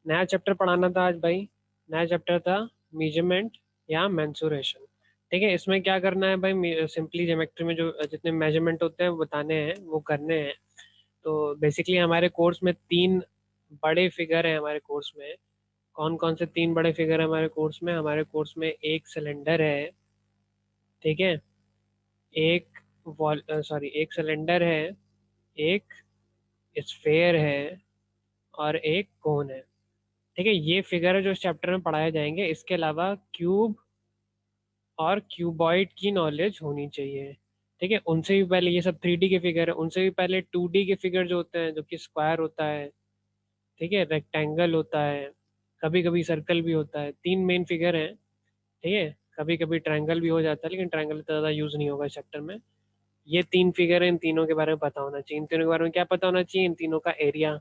नया चैप्टर पढ़ाना था आज भाई। नया चैप्टर था मेजरमेंट या मेंसुरेशन। ठीक है, इसमें क्या करना है भाई, सिंपली ज्योमेट्री में जो जितने मेजरमेंट होते हैं वो बताने हैं, वो करने हैं। तो बेसिकली हमारे कोर्स में तीन बड़े फिगर हैं हमारे कोर्स में। कौन कौन से तीन बड़े फिगर हैं हमारे कोर्स में? हमारे कोर्स में एक सिलेंडर है, ठीक है, एक वॉल सॉरी एक सिलेंडर है, एक स्फेयर है, और एक कोन है। ठीक है, ये फिगर है जो इस चैप्टर में पढ़ाए जाएंगे। इसके अलावा क्यूब और क्यूबॉइड की नॉलेज होनी चाहिए। ठीक है, उनसे भी पहले, ये सब 3D के फिगर है, उनसे भी पहले 2D के फिगर जो होते हैं, जो कि स्क्वायर होता है, ठीक है, रेक्टेंगल होता है, कभी कभी सर्कल भी होता है। तीन मेन फिगर हैं। ठीक है, कभी कभी ट्रायंगल भी हो जाता है, लेकिन ट्रायंगल इतना ज़्यादा यूज़ नहीं होगा इस चैप्टर में। ये तीन फिगर हैं, इन तीनों के बारे में पता होना चाहिए। इन तीनों के बारे में क्या पता होना चाहिए? इन तीनों का एरिया।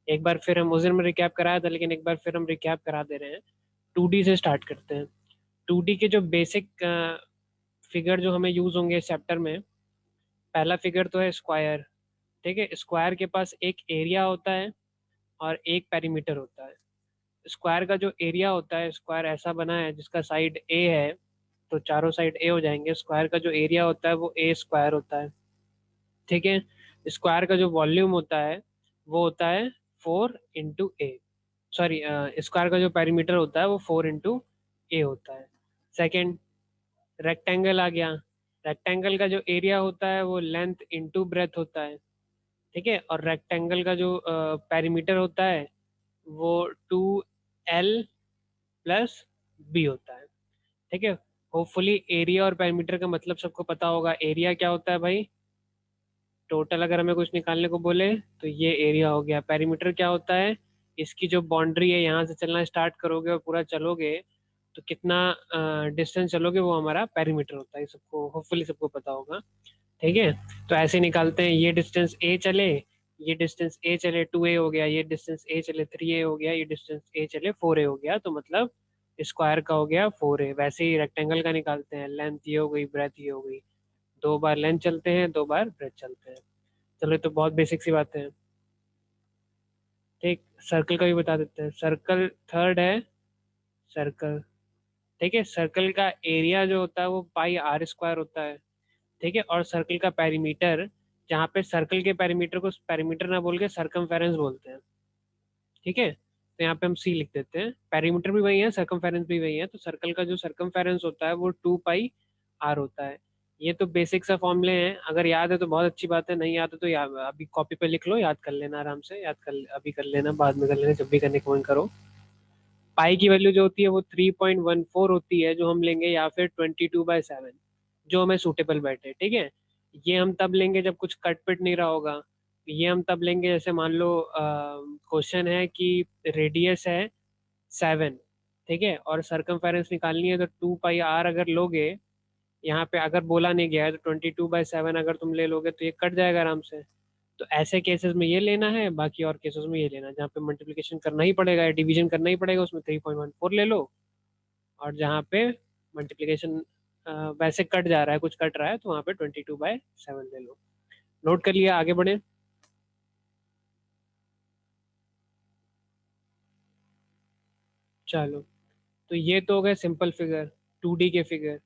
एक बार फिर हम उस दिन में रिकैप कराया था, लेकिन एक बार फिर हम रिकैप करा दे रहे हैं। 2D से स्टार्ट करते हैं। 2D के जो बेसिक फिगर जो हमें यूज होंगे इस चैप्टर में, पहला फिगर तो है स्क्वायर। ठीक है, स्क्वायर के पास एक एरिया होता है और एक पेरीमीटर होता है। स्क्वायर का जो एरिया होता है, स्क्वायर ऐसा बना है जिसका साइड ए है, तो चारों साइड ए हो जाएंगे। स्क्वायर का जो एरिया होता है वो ए स्क्वायर होता है। ठीक है, स्क्वायर का जो वॉल्यूम होता है वो होता है 4 इंटू ए। सॉरी, स्क्वायर का जो पेरीमीटर होता है वो 4 इंटू ए होता है। सेकेंड, रेक्टेंगल आ गया। रेक्टेंगल का जो एरिया होता है वो लेंथ इंटू ब्रेथ होता है। ठीक है, और रेक्टेंगल का जो पेरीमीटर होता है वो 2L+B होता है। ठीक है, होपफुली एरिया और पेरीमीटर का मतलब सबको पता होगा। एरिया क्या होता है भाई? टोटल अगर हमें कुछ निकालने को बोले तो ये एरिया हो गया। पेरीमीटर क्या होता है? इसकी जो बाउंड्री है, यहाँ से चलना स्टार्ट करोगे और पूरा चलोगे तो कितना डिस्टेंस चलोगे, वो हमारा पेरीमीटर होता है। सबको होपफुली सबको पता होगा। ठीक है, तो ऐसे निकालते हैं। ये डिस्टेंस ए चले, ये डिस्टेंस ए चले 2A हो गया, ये डिस्टेंस ए चले 3A हो गया, ये डिस्टेंस ए चले 4A हो गया, तो मतलब स्क्वायर का हो गया 4A। वैसे ही रेक्टेंगल का निकालते हैं। लेंथ ये हो गई, ब्रेथ ये हो गई। दो बार लेंथ चलते हैं, दो बार ब्रेथ चलते हैं। चलो, ये तो बहुत बेसिक सी बातें हैं। ठीक, सर्कल का भी बता देते हैं। सर्कल थर्ड है, सर्कल। ठीक है, सर्कल का एरिया जो होता है वो πr² होता है। ठीक है, और सर्कल का पेरीमीटर, जहाँ पे सर्कल के पेरीमीटर को पेरीमीटर ना बोल के सरकमफेरेंस बोलते हैं। ठीक है, तो यहाँ पे हम सी लिख देते हैं। पेरीमीटर भी वही है, सरकमफेरेंस भी वही है। तो सर्कल का जो सरकमफेरेंस होता है वो 2πr होता है। ये तो बेसिक सा फॉर्मूले हैं। अगर याद है तो बहुत अच्छी बात है, नहीं याद है तो याद अभी कॉपी पे लिख लो, याद कर लेना आराम से। याद कर, अभी कर लेना, बाद में कर लेना, जब भी करने का मन करो। पाई की वैल्यू जो होती है वो 3.14 होती है, जो हम लेंगे, या फिर 22/7, जो हमें सूटेबल बैठे। ठीक है, ये हम तब लेंगे जब कुछ कट पिट नहीं रहा होगा। ये हम तब लेंगे जैसे मान लो क्वेश्चन है कि रेडियस है 7, ठीक है, और सरकमफेरेंस निकालनी है, तो 2πr अगर लोगे, यहाँ पे अगर बोला नहीं गया है तो 22/7 अगर तुम ले लोगे तो ये कट जाएगा आराम से। तो ऐसे केसेस में ये लेना है, बाकी और केसेस में ये लेना है। जहाँ पे मल्टीप्लिकेशन करना ही पड़ेगा या डिवीजन करना ही पड़ेगा, उसमें 3.14 ले लो। और जहाँ पे मल्टीप्लिकेशन वैसे कट जा रहा है, कुछ कट रहा है, तो वहाँ पे 22/7 ले लो। नोट कर लिया, आगे बढ़े। चलो, तो ये तो हो गए सिंपल फिगर, 2D के फिगर।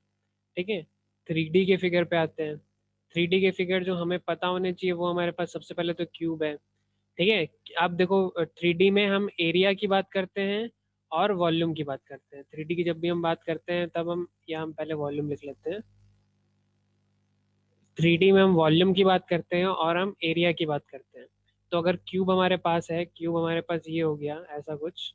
ठीक है, 3D के फिगर पे आते हैं। 3D के फिगर जो हमें पता होने चाहिए वो हमारे पास सबसे पहले तो क्यूब है। ठीक है, अब देखो, 3D में हम एरिया की बात करते हैं और वॉल्यूम की बात करते हैं। 3D की जब भी हम बात करते हैं तब हम, या हम पहले वॉल्यूम लिख लेते हैं। 3D में हम वॉल्यूम की बात करते हैं और हम एरिया की बात करते हैं। तो अगर क्यूब हमारे पास है, क्यूब हमारे पास ये हो गया ऐसा कुछ,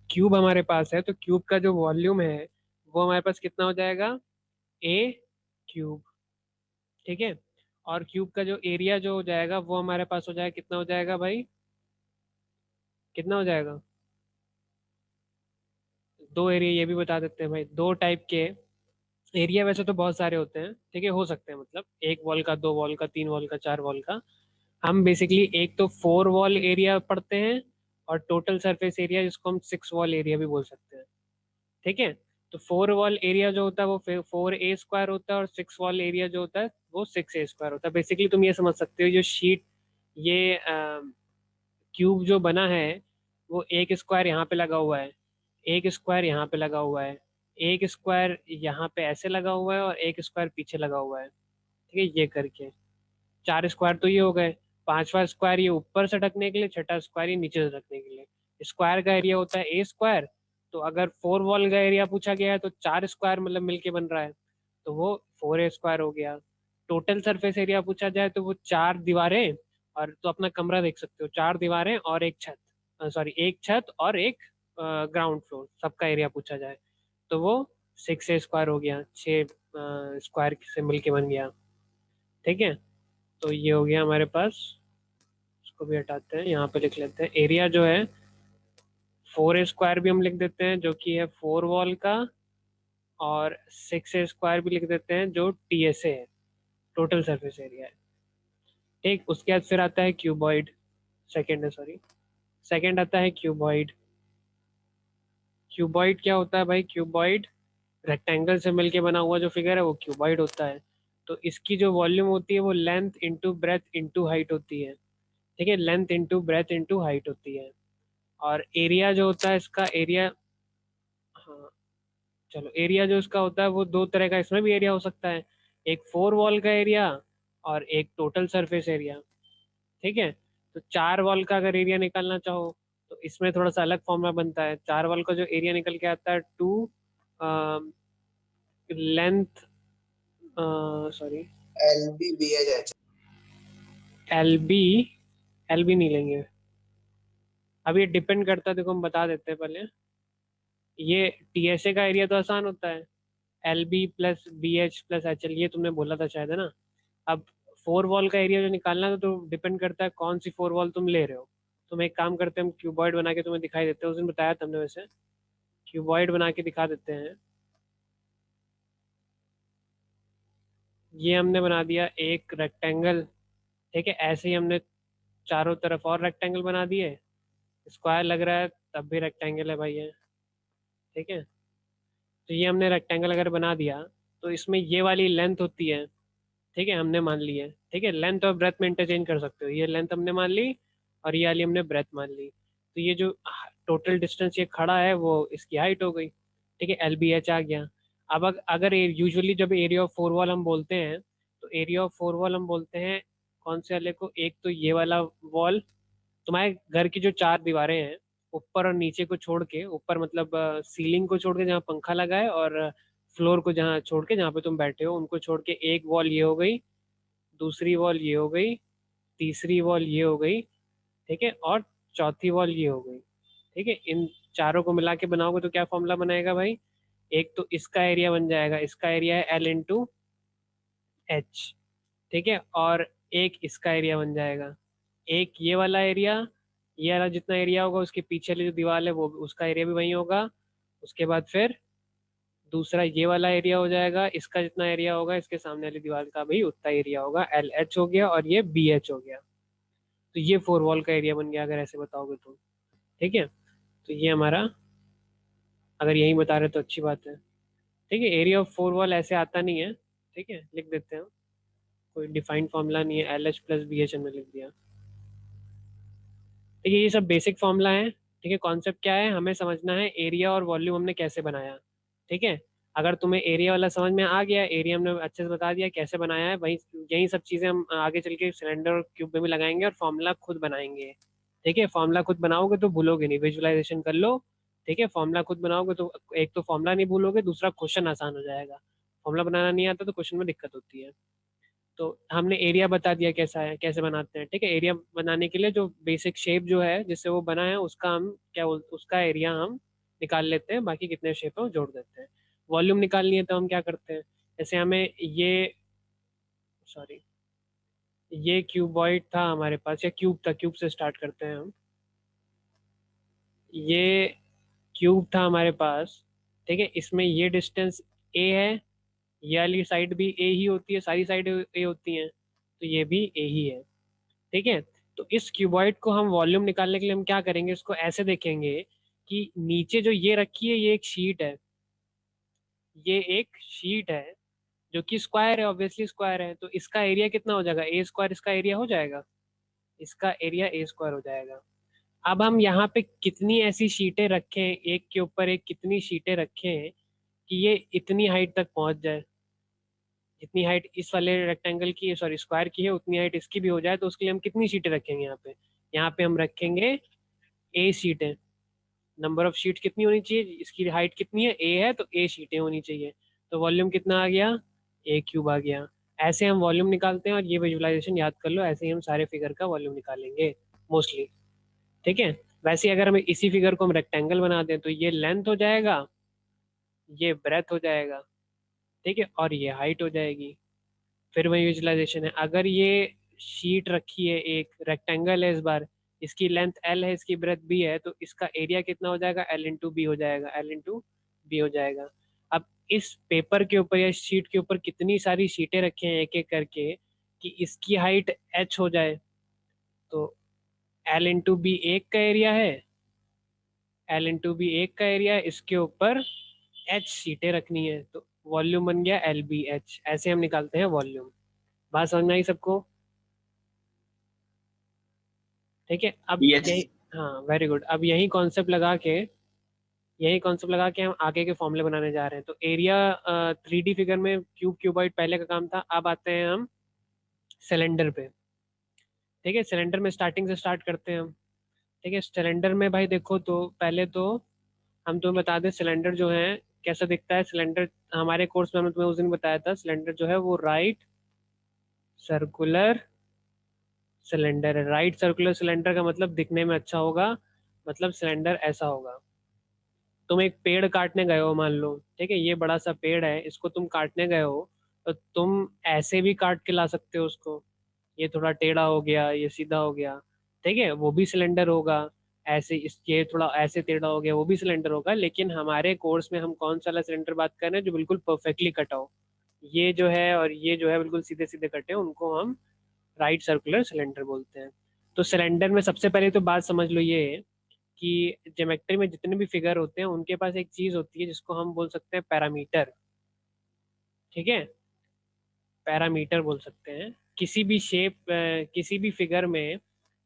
क्यूब हमारे पास है, तो क्यूब का जो वॉल्यूम है वो हमारे पास कितना हो जाएगा? A³ ठीक है, और क्यूब का जो एरिया जो हो जाएगा वो हमारे पास हो जाएगा, कितना हो जाएगा भाई? कितना हो जाएगा? दो एरिया ये भी बता देते हैं भाई, दो टाइप के एरिया वैसे तो बहुत सारे होते हैं। ठीक है, हो सकते हैं, मतलब एक वॉल का, दो वॉल का, तीन वॉल का, चार वॉल का। हम बेसिकली एक तो 4 वॉल एरिया पढ़ते हैं, और टोटल सरफेस एरिया जिसको हम 6 वॉल एरिया भी बोल सकते हैं। ठीक है, तो 4 वॉल एरिया जो होता है वो 4A² होता है, और 6 वॉल एरिया जो होता है वो 6A² होता है। बेसिकली तुम ये समझ सकते हो, जो शीट, ये क्यूब जो बना है, वो एक स्क्वायर यहाँ पे लगा हुआ है, एक स्क्वायर यहाँ पे लगा हुआ है, एक स्क्वायर यहाँ पे ऐसे लगा हुआ है और एक स्क्वायर पीछे लगा हुआ है। ठीक है, ये करके 4 स्क्वायर तो ये हो गए। पांचवा स्क्वायर ये ऊपर से ढकने के लिए, छठा स्क्वायर ये नीचे से ढकने के लिए। स्क्वायर का एरिया होता है ए स्क्वायर। तो अगर 4 वॉल का एरिया पूछा गया है तो 4 स्क्वायर मतलब मिलके बन रहा है, तो वो 4A स्क्वायर हो गया। टोटल सरफेस एरिया पूछा जाए तो वो 4 दीवारें, और तो अपना कमरा देख सकते हो, 4 दीवारें और एक छत, सॉरी एक छत और एक ग्राउंड फ्लोर, सबका एरिया पूछा जाए तो वो 6A स्क्वायर हो गया, 6 स्क्वायर से मिलके बन गया। ठीक है, तो ये हो गया हमारे पास। इसको भी हटाते हैं, यहाँ पे लिख लेते हैं एरिया जो है 4A स्क्वायर भी हम लिख देते हैं जो कि है 4 वॉल का, और 6A स्क्वायर भी लिख देते हैं जो TSA है, टोटल सरफेस एरिया है। ठीक, उसके बाद फिर आता है क्यूबॉइड। सेकेंड है, सॉरी, सेकेंड आता है क्यूबॉइड। क्यूबॉइड क्या होता है भाई? क्यूबॉइड रेक्टेंगल से मिलके बना हुआ जो फिगर है वो क्यूबॉइड होता है। तो इसकी जो वॉल्यूम होती है वो length into breadth into height होती है। ठीक है, length into breadth into height होती है। और एरिया जो होता है इसका, एरिया, हाँ चलो, एरिया जो इसका होता है वो दो तरह का इसमें भी एरिया हो सकता है। एक 4 वॉल का एरिया और एक टोटल सरफेस एरिया। ठीक है, तो 4 वॉल का अगर एरिया निकालना चाहो तो इसमें थोड़ा सा अलग फॉर्मूला बनता है। 4 वॉल का जो एरिया निकल के आता है 2 length, sorry, LBBH। L B, L B नहीं लेंगे अब, ये डिपेंड करता है, देखो हम बता देते हैं पहले। ये TSA का एरिया तो आसान होता है, LB+BH+HL, ये तुमने बोला था शायद, है ना। अब 4 वॉल का एरिया जो निकालना है तो डिपेंड करता है कौन सी 4 वॉल तुम ले रहे हो। तुम एक काम करते हैं, हम क्यूबॉइड बना के तुम्हें दिखाई देते हैं, उस दिन बताया था हमने वैसे। क्यूबॉइड बना के दिखा देते हैं। ये हमने बना दिया एक रेक्टेंगल। ठीक है, ऐसे ही हमने चारों तरफ और रेक्टेंगल बना दिए। स्क्वायर लग रहा है तब भी रेक्टेंगल है भाई ये। ठीक है, तो ये हमने रेक्टेंगल अगर बना दिया तो इसमें ये वाली लेंथ होती है। ठीक है, हमने मान ली है। ठीक है, लेंथ और ब्रेथ में इंटरचेंज कर सकते हो, ये लेंथ हमने मान ली और ये वाली हमने ब्रेथ मान ली। तो ये जो टोटल डिस्टेंस ये खड़ा है वो इसकी हाइट हो गई। ठीक है, LBH आ गया। अब अगर यूजुअली जब एरिया ऑफ 4 वॉल हम बोलते हैं तो एरिया ऑफ 4 वॉल हम बोलते हैं कौन से वाले को? एक तो ये वाला वॉल, तुम्हारे घर की जो 4 दीवारें हैं, ऊपर और नीचे को छोड़ के, ऊपर मतलब सीलिंग को छोड़ के जहाँ पंखा लगा है, और फ्लोर को जहाँ छोड़ के जहाँ पे तुम बैठे हो उनको छोड़ के, एक वॉल ये हो गई, दूसरी वॉल ये हो गई, तीसरी वॉल ये हो गई। ठीक है, और चौथी वॉल ये हो गई। ठीक है, इन चारों को मिला के बनाओगे तो क्या फॉर्मूला बनाएगा भाई? एक तो इसका एरिया बन जाएगा, इसका एरिया है L×H। ठीक है, और एक इसका एरिया बन जाएगा, एक ये वाला एरिया, ये वाला जितना एरिया होगा उसके पीछे वाली जो दीवार है वो उसका एरिया भी वही होगा। उसके बाद फिर दूसरा ये वाला एरिया हो जाएगा, इसका जितना एरिया होगा इसके सामने वाली दीवार का भी उतना एरिया होगा, LH हो गया, और ये BH हो गया। तो ये 4 वॉल का एरिया बन गया अगर ऐसे बताओगे तो। ठीक है, तो ये हमारा, अगर यही बता रहे तो अच्छी बात है। ठीक है, एरिया ऑफ 4 वॉल ऐसे आता नहीं है। ठीक है, लिख देते हैं, कोई डिफाइंड फॉर्मूला नहीं है, LH+BH हमने लिख दिया। ठीक है, ये सब बेसिक फॉर्मूला है। ठीक है, कॉन्सेप्ट क्या है हमें समझना है, एरिया और वॉल्यूम हमने कैसे बनाया। ठीक है, अगर तुम्हें एरिया वाला समझ में आ गया, एरिया हमने अच्छे से बता दिया कैसे बनाया है, वही यही सब चीज़ें हम आगे चल के सिलेंडर और क्यूब में भी लगाएंगे और फॉर्मूला खुद बनाएंगे। ठीक है, फॉर्मूला खुद बनाओगे तो भूलोगे नहीं, विजुअलाइजेशन कर लो। ठीक है, फॉर्मूला खुद बनाओगे तो एक तो फॉर्मूला नहीं भूलोगे, दूसरा क्वेश्चन आसान हो जाएगा। फॉर्मूला बनाना नहीं आता तो क्वेश्चन में दिक्कत होती है। तो हमने एरिया बता दिया कैसा है, कैसे बनाते हैं। ठीक है, एरिया बनाने के लिए जो बेसिक शेप जो है जिससे वो बना है उसका हम उसका एरिया हम निकाल लेते हैं, बाकी कितने शेप है वो जोड़ देते हैं। वॉल्यूम निकालनी है तो हम क्या करते हैं, जैसे हमें ये, सॉरी, ये क्यूबॉइड था हमारे पास, या क्यूब था, क्यूब से स्टार्ट करते हैं हम। ये क्यूब था हमारे पास। ठीक है, इसमें ये डिस्टेंस A है, ये वाली साइड भी A ही होती है, सारी साइड A होती हैं, तो ये भी A ही है। ठीक है, तो इस क्यूबॉइड को हम वॉल्यूम निकालने के लिए हम क्या करेंगे, इसको ऐसे देखेंगे कि नीचे जो ये रखी है ये एक शीट है, ये एक शीट है जो कि स्क्वायर है, ऑब्वियसली स्क्वायर है, तो इसका एरिया कितना हो जाएगा? A स्क्वायर इसका एरिया हो जाएगा, इसका एरिया A स्क्वायर हो जाएगा। अब हम यहाँ पे कितनी ऐसी शीटें रखें, एक के ऊपर एक कितनी शीटें रखें कि ये इतनी हाइट तक पहुंच जाए, जितनी हाइट इस वाले रेक्टेंगल की, सॉरी स्क्वायर की है, उतनी हाइट इसकी भी हो जाए। तो उसके लिए हम कितनी शीटें रखेंगे यहाँ पे? यहाँ पे हम रखेंगे ए शीटें। नंबर ऑफ शीट कितनी होनी चाहिए, इसकी हाइट कितनी है, ए है तो ए शीटें होनी चाहिए। तो वॉल्यूम कितना आ गया, ए क्यूब आ गया। ऐसे हम वॉल्यूम निकालते हैं, और ये विजुअलाइजेशन याद कर लो, ऐसे ही हम सारे फिगर का वॉल्यूम निकालेंगे मोस्टली। ठीक है। वैसे ही अगर हम इसी फिगर को हम रेक्टेंगल बना दें तो ये लेंथ हो जाएगा, ये ब्रेथ हो जाएगा, ठीक है, और ये हाइट हो जाएगी। फिर वही विजुअलाइजेशन है, अगर ये शीट रखी है, एक रेक्टेंगल है इस बार, इसकी लेंथ एल है, इसकी ब्रेथ बी है, तो इसका एरिया कितना हो जाएगा, एल इंटू बी हो जाएगा, एल इंटू बी हो जाएगा। अब इस पेपर के ऊपर या शीट के ऊपर कितनी सारी शीटें रखे हैं एक एक करके कि इसकी हाइट एच हो जाए, तो एल इंटू बी एक का एरिया है, एल इंटू बी एक का एरिया है, इसके ऊपर एच सीटें रखनी है, तो वॉल्यूम बन गया एल बी एच। ऐसे हम निकालते हैं वॉल्यूम। बात समझ में आई सबको? ठीक है। अब यस। यही, हाँ वेरी गुड। अब यही कॉन्सेप्ट लगा के हम आगे के फॉर्मूले बनाने जा रहे हैं। तो एरिया 3D फिगर में क्यूब क्यूबॉइड पहले का काम था, अब आते हैं हम सिलेंडर पे। ठीक है, सिलेंडर में स्टार्टिंग से स्टार्ट करते हैं हम। ठीक है, सिलेंडर में भाई देखो, तो पहले तो हम तुम्हें बता दें सिलेंडर जो है कैसा दिखता है। सिलेंडर हमारे कोर्स में हमने तुम्हें उस दिन बताया था, सिलेंडर जो है वो राइट सर्कुलर सिलेंडर है। राइट सर्कुलर सिलेंडर का मतलब दिखने में अच्छा होगा, मतलब सिलेंडर ऐसा होगा। तुम एक पेड़ काटने गए हो मान लो, ठीक है, ये बड़ा सा पेड़ है, इसको तुम काटने गए हो, तो तुम ऐसे भी काट के ला सकते हो उसको। ये थोड़ा टेढ़ा हो गया, ये सीधा हो गया, ठीक है, वो भी सिलेंडर होगा। ऐसे इस ये थोड़ा ऐसे टेढ़ा हो गया, वो भी सिलेंडर होगा। लेकिन हमारे कोर्स में हम कौन सा वाला सिलेंडर बात कर रहे हैं, जो बिल्कुल परफेक्टली कटा हो। ये जो है और ये जो है बिल्कुल सीधे सीधे कटे हैं, उनको हम राइट सर्कुलर सिलेंडर बोलते हैं। तो सिलेंडर में सबसे पहले तो बात समझ लो ये कि ज्योमेट्री में जितने भी फिगर होते हैं उनके पास एक चीज होती है जिसको हम बोल सकते हैं पैरामीटर। ठीक है, पैरामीटर बोल सकते हैं। किसी भी शेप, किसी भी फिगर में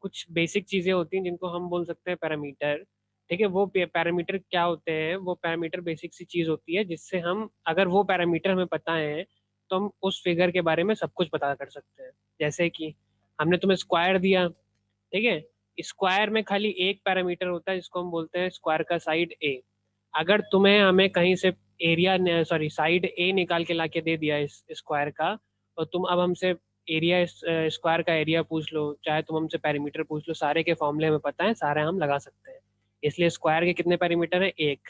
कुछ बेसिक चीजें होती हैं जिनको हम बोल सकते हैं पैरामीटर। ठीक है, वो पैरामीटर क्या होते हैं, वो पैरामीटर बेसिक सी चीज होती है जिससे हम, अगर वो पैरामीटर हमें पता है तो हम उस फिगर के बारे में सब कुछ पता कर सकते हैं। जैसे कि हमने तुम्हें स्क्वायर दिया, ठीक है, स्क्वायर में खाली एक पैरामीटर होता है जिसको हम बोलते हैं स्क्वायर का साइड ए। अगर तुम्हें हमें कहीं से एरिया, सॉरी साइड ए निकाल के लाके दे दिया इस स्क्वायर का, और तुम अब हमसे एरिया, स्क्वायर का एरिया पूछ लो, चाहे तुम हमसे पैरामीटर पूछ लो, सारे के फॉर्मूले हमें पता है, सारे हम लगा सकते हैं। इसलिए स्क्वायर के कितने पैरामीटर है, एक।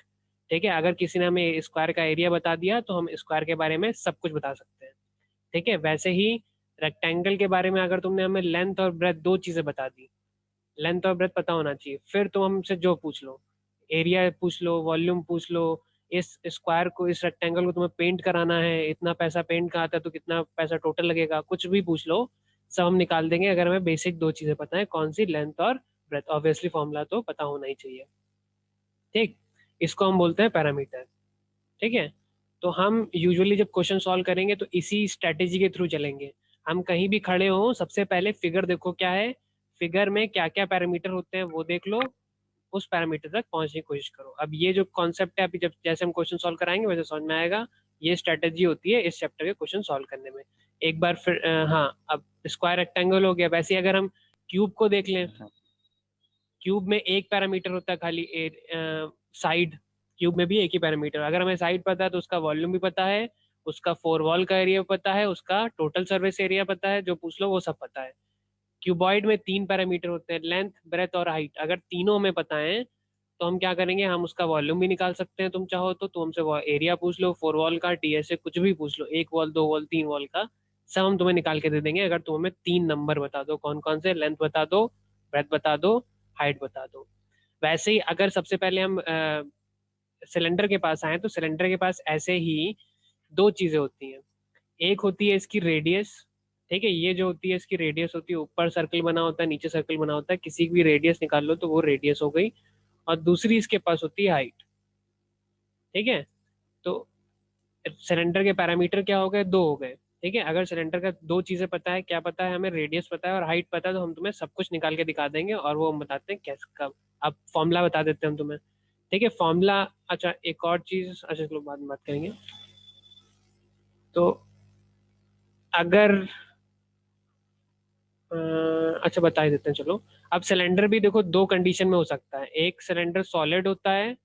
ठीक है, अगर किसी ने हमें स्क्वायर का एरिया बता दिया तो हम स्क्वायर के बारे में सब कुछ बता सकते हैं। ठीक है, वैसे ही रेक्टेंगल के बारे में अगर तुमने हमें लेंथ और ब्रेथ दो चीजें बता दी, लेंथ और ब्रेथ पता होना चाहिए, फिर तुम हमसे जो पूछ लो, एरिया पूछ लो, वॉल्यूम पूछ लो, इस स्क्वायर को, इस रेक्टेंगल को तुम्हें पेंट कराना है, इतना पैसा पेंट का आता है तो कितना पैसा टोटल लगेगा, कुछ भी पूछ लो, सब हम निकाल देंगे अगर हमें बेसिक दो चीजें पता है, कौन सी, लेंथ और ब्रेथ। ऑब्वियसली फॉर्मूला तो पता होना ही चाहिए। ठीक, इसको हम बोलते हैं पैरामीटर। ठीक है, तो हम यूजुअली जब क्वेश्चन सॉल्व करेंगे तो इसी स्ट्रेटेजी के थ्रू चलेंगे। हम कहीं भी खड़े हो, सबसे पहले फिगर देखो क्या है, फिगर में क्या क्या पैरामीटर होते हैं वो देख लो, उस पैरामीटर तक पहुंचने की कोशिश करो। अब ये जो कॉन्सेप्ट है, अभी जब जैसे हम क्वेश्चन सॉल्व कराएंगे वैसे समझ में आएगा। ये स्ट्रेटेजी होती है इस चैप्टर के क्वेश्चन सॉल्व करने में। एक बार फिर हाँ, अब स्क्वायर रेक्टेंगल हो गया, वैसे ही अगर हम क्यूब को देख लें, क्यूब में एक पैरामीटर होता है खाली, साइड। क्यूब में भी एक ही पैरामीटर, अगर हमें साइड पता है तो उसका वॉल्यूम भी पता है, उसका फोर वॉल का एरिया पता है, उसका टोटल सर्फेस एरिया पता है, जो पूछ लो वो सब पता है। क्यूबॉइड में तीन पैरामीटर होते हैं, लेंथ ब्रेथ और हाइट। अगर तीनों हमें पता है तो हम क्या करेंगे, हम उसका वॉल्यूम भी निकाल सकते हैं, तुम चाहो तो तुम हमसे एरिया पूछ लो, फोर वॉल का, टीएसए कुछ भी पूछ लो, एक वॉल, दो वॉल, तीन वॉल का, सब हम तुम्हें निकाल के दे देंगे अगर तुम हमें तीन नंबर बता दो। कौन कौन से, लेंथ बता दो, ब्रेथ बता दो, हाइट बता दो। वैसे ही अगर सबसे पहले हम सिलेंडर के पास आए तो सिलेंडर के पास ऐसे ही दो चीजें होती हैं। एक होती है इसकी रेडियस, ठीक है, ये जो होती है इसकी रेडियस होती है, ऊपर सर्कल बना होता है, नीचे सर्कल बना होता है, किसी की भी रेडियस निकाल लो तो वो रेडियस हो गई। और दूसरी इसके पास होती है हाइट। ठीक है, तो सिलेंडर के पैरामीटर क्या हो गए, दो हो गए। ठीक है, अगर सिलेंडर का दो चीजें पता है, क्या पता है हमें, रेडियस पता है और हाइट पता है, तो हम तुम्हें सब कुछ निकाल के दिखा देंगे और वो हम बताते हैं कैसे कब। अब फॉर्मूला बता देते हैं हम तुम्हें। ठीक है, फॉर्मूला। अच्छा, एक और चीज, अच्छा चलो बाद में बात करेंगे। तो अगर अ, अच्छा बता ही देते हैं चलो। अब सिलेंडर भी देखो दो कंडीशन में हो सकता है, एक सिलेंडर सॉलिड होता है,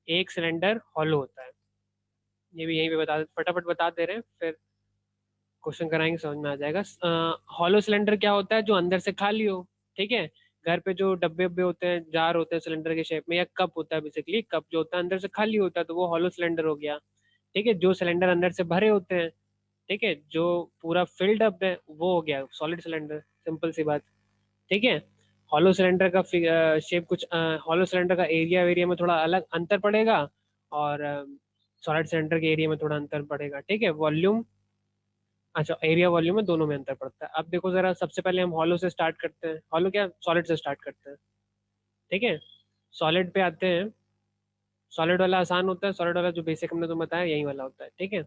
एक सिलेंडर हॉलो होता है। ये भी यहीं पे बता फटाफट बता दे रहे हैं, फिर क्वेश्चन कराएंगे समझ में आ जाएगा। हॉलो सिलेंडर क्या होता है, जो अंदर से खाली हो। ठीक है, घर पे जो डब्बे उब्बे होते हैं, जार होते हैं सिलेंडर के शेप में, या कप होता है, बेसिकली कप जो होता है अंदर से खाली होता है, तो वो हॉलो सिलेंडर हो गया। ठीक है, जो सिलेंडर अंदर से भरे होते हैं, ठीक है, जो पूरा फिल्ड अप है, वो हो गया सॉलिड सिलेंडर। सिंपल सी बात। ठीक है, हॉलो सिलेंडर का शेप कुछ, हॉलो सिलेंडर का एरिया एरिया में थोड़ा अलग अंतर पड़ेगा, और सॉलिड सिलेंडर के एरिया में थोड़ा अंतर पड़ेगा। ठीक है, वॉल्यूम, अच्छा एरिया वॉल्यूम में दोनों में अंतर पड़ता है। अब देखो जरा, सबसे पहले हम हॉलो से स्टार्ट करते हैं, हॉलो क्या, सॉलिड से स्टार्ट करते हैं। ठीक है, सॉलिड पे आते हैं। सॉलिड वाला आसान होता है, सॉलिड वाला जो बेसिक हमने तुम्हें बताया यही वाला होता है। ठीक है,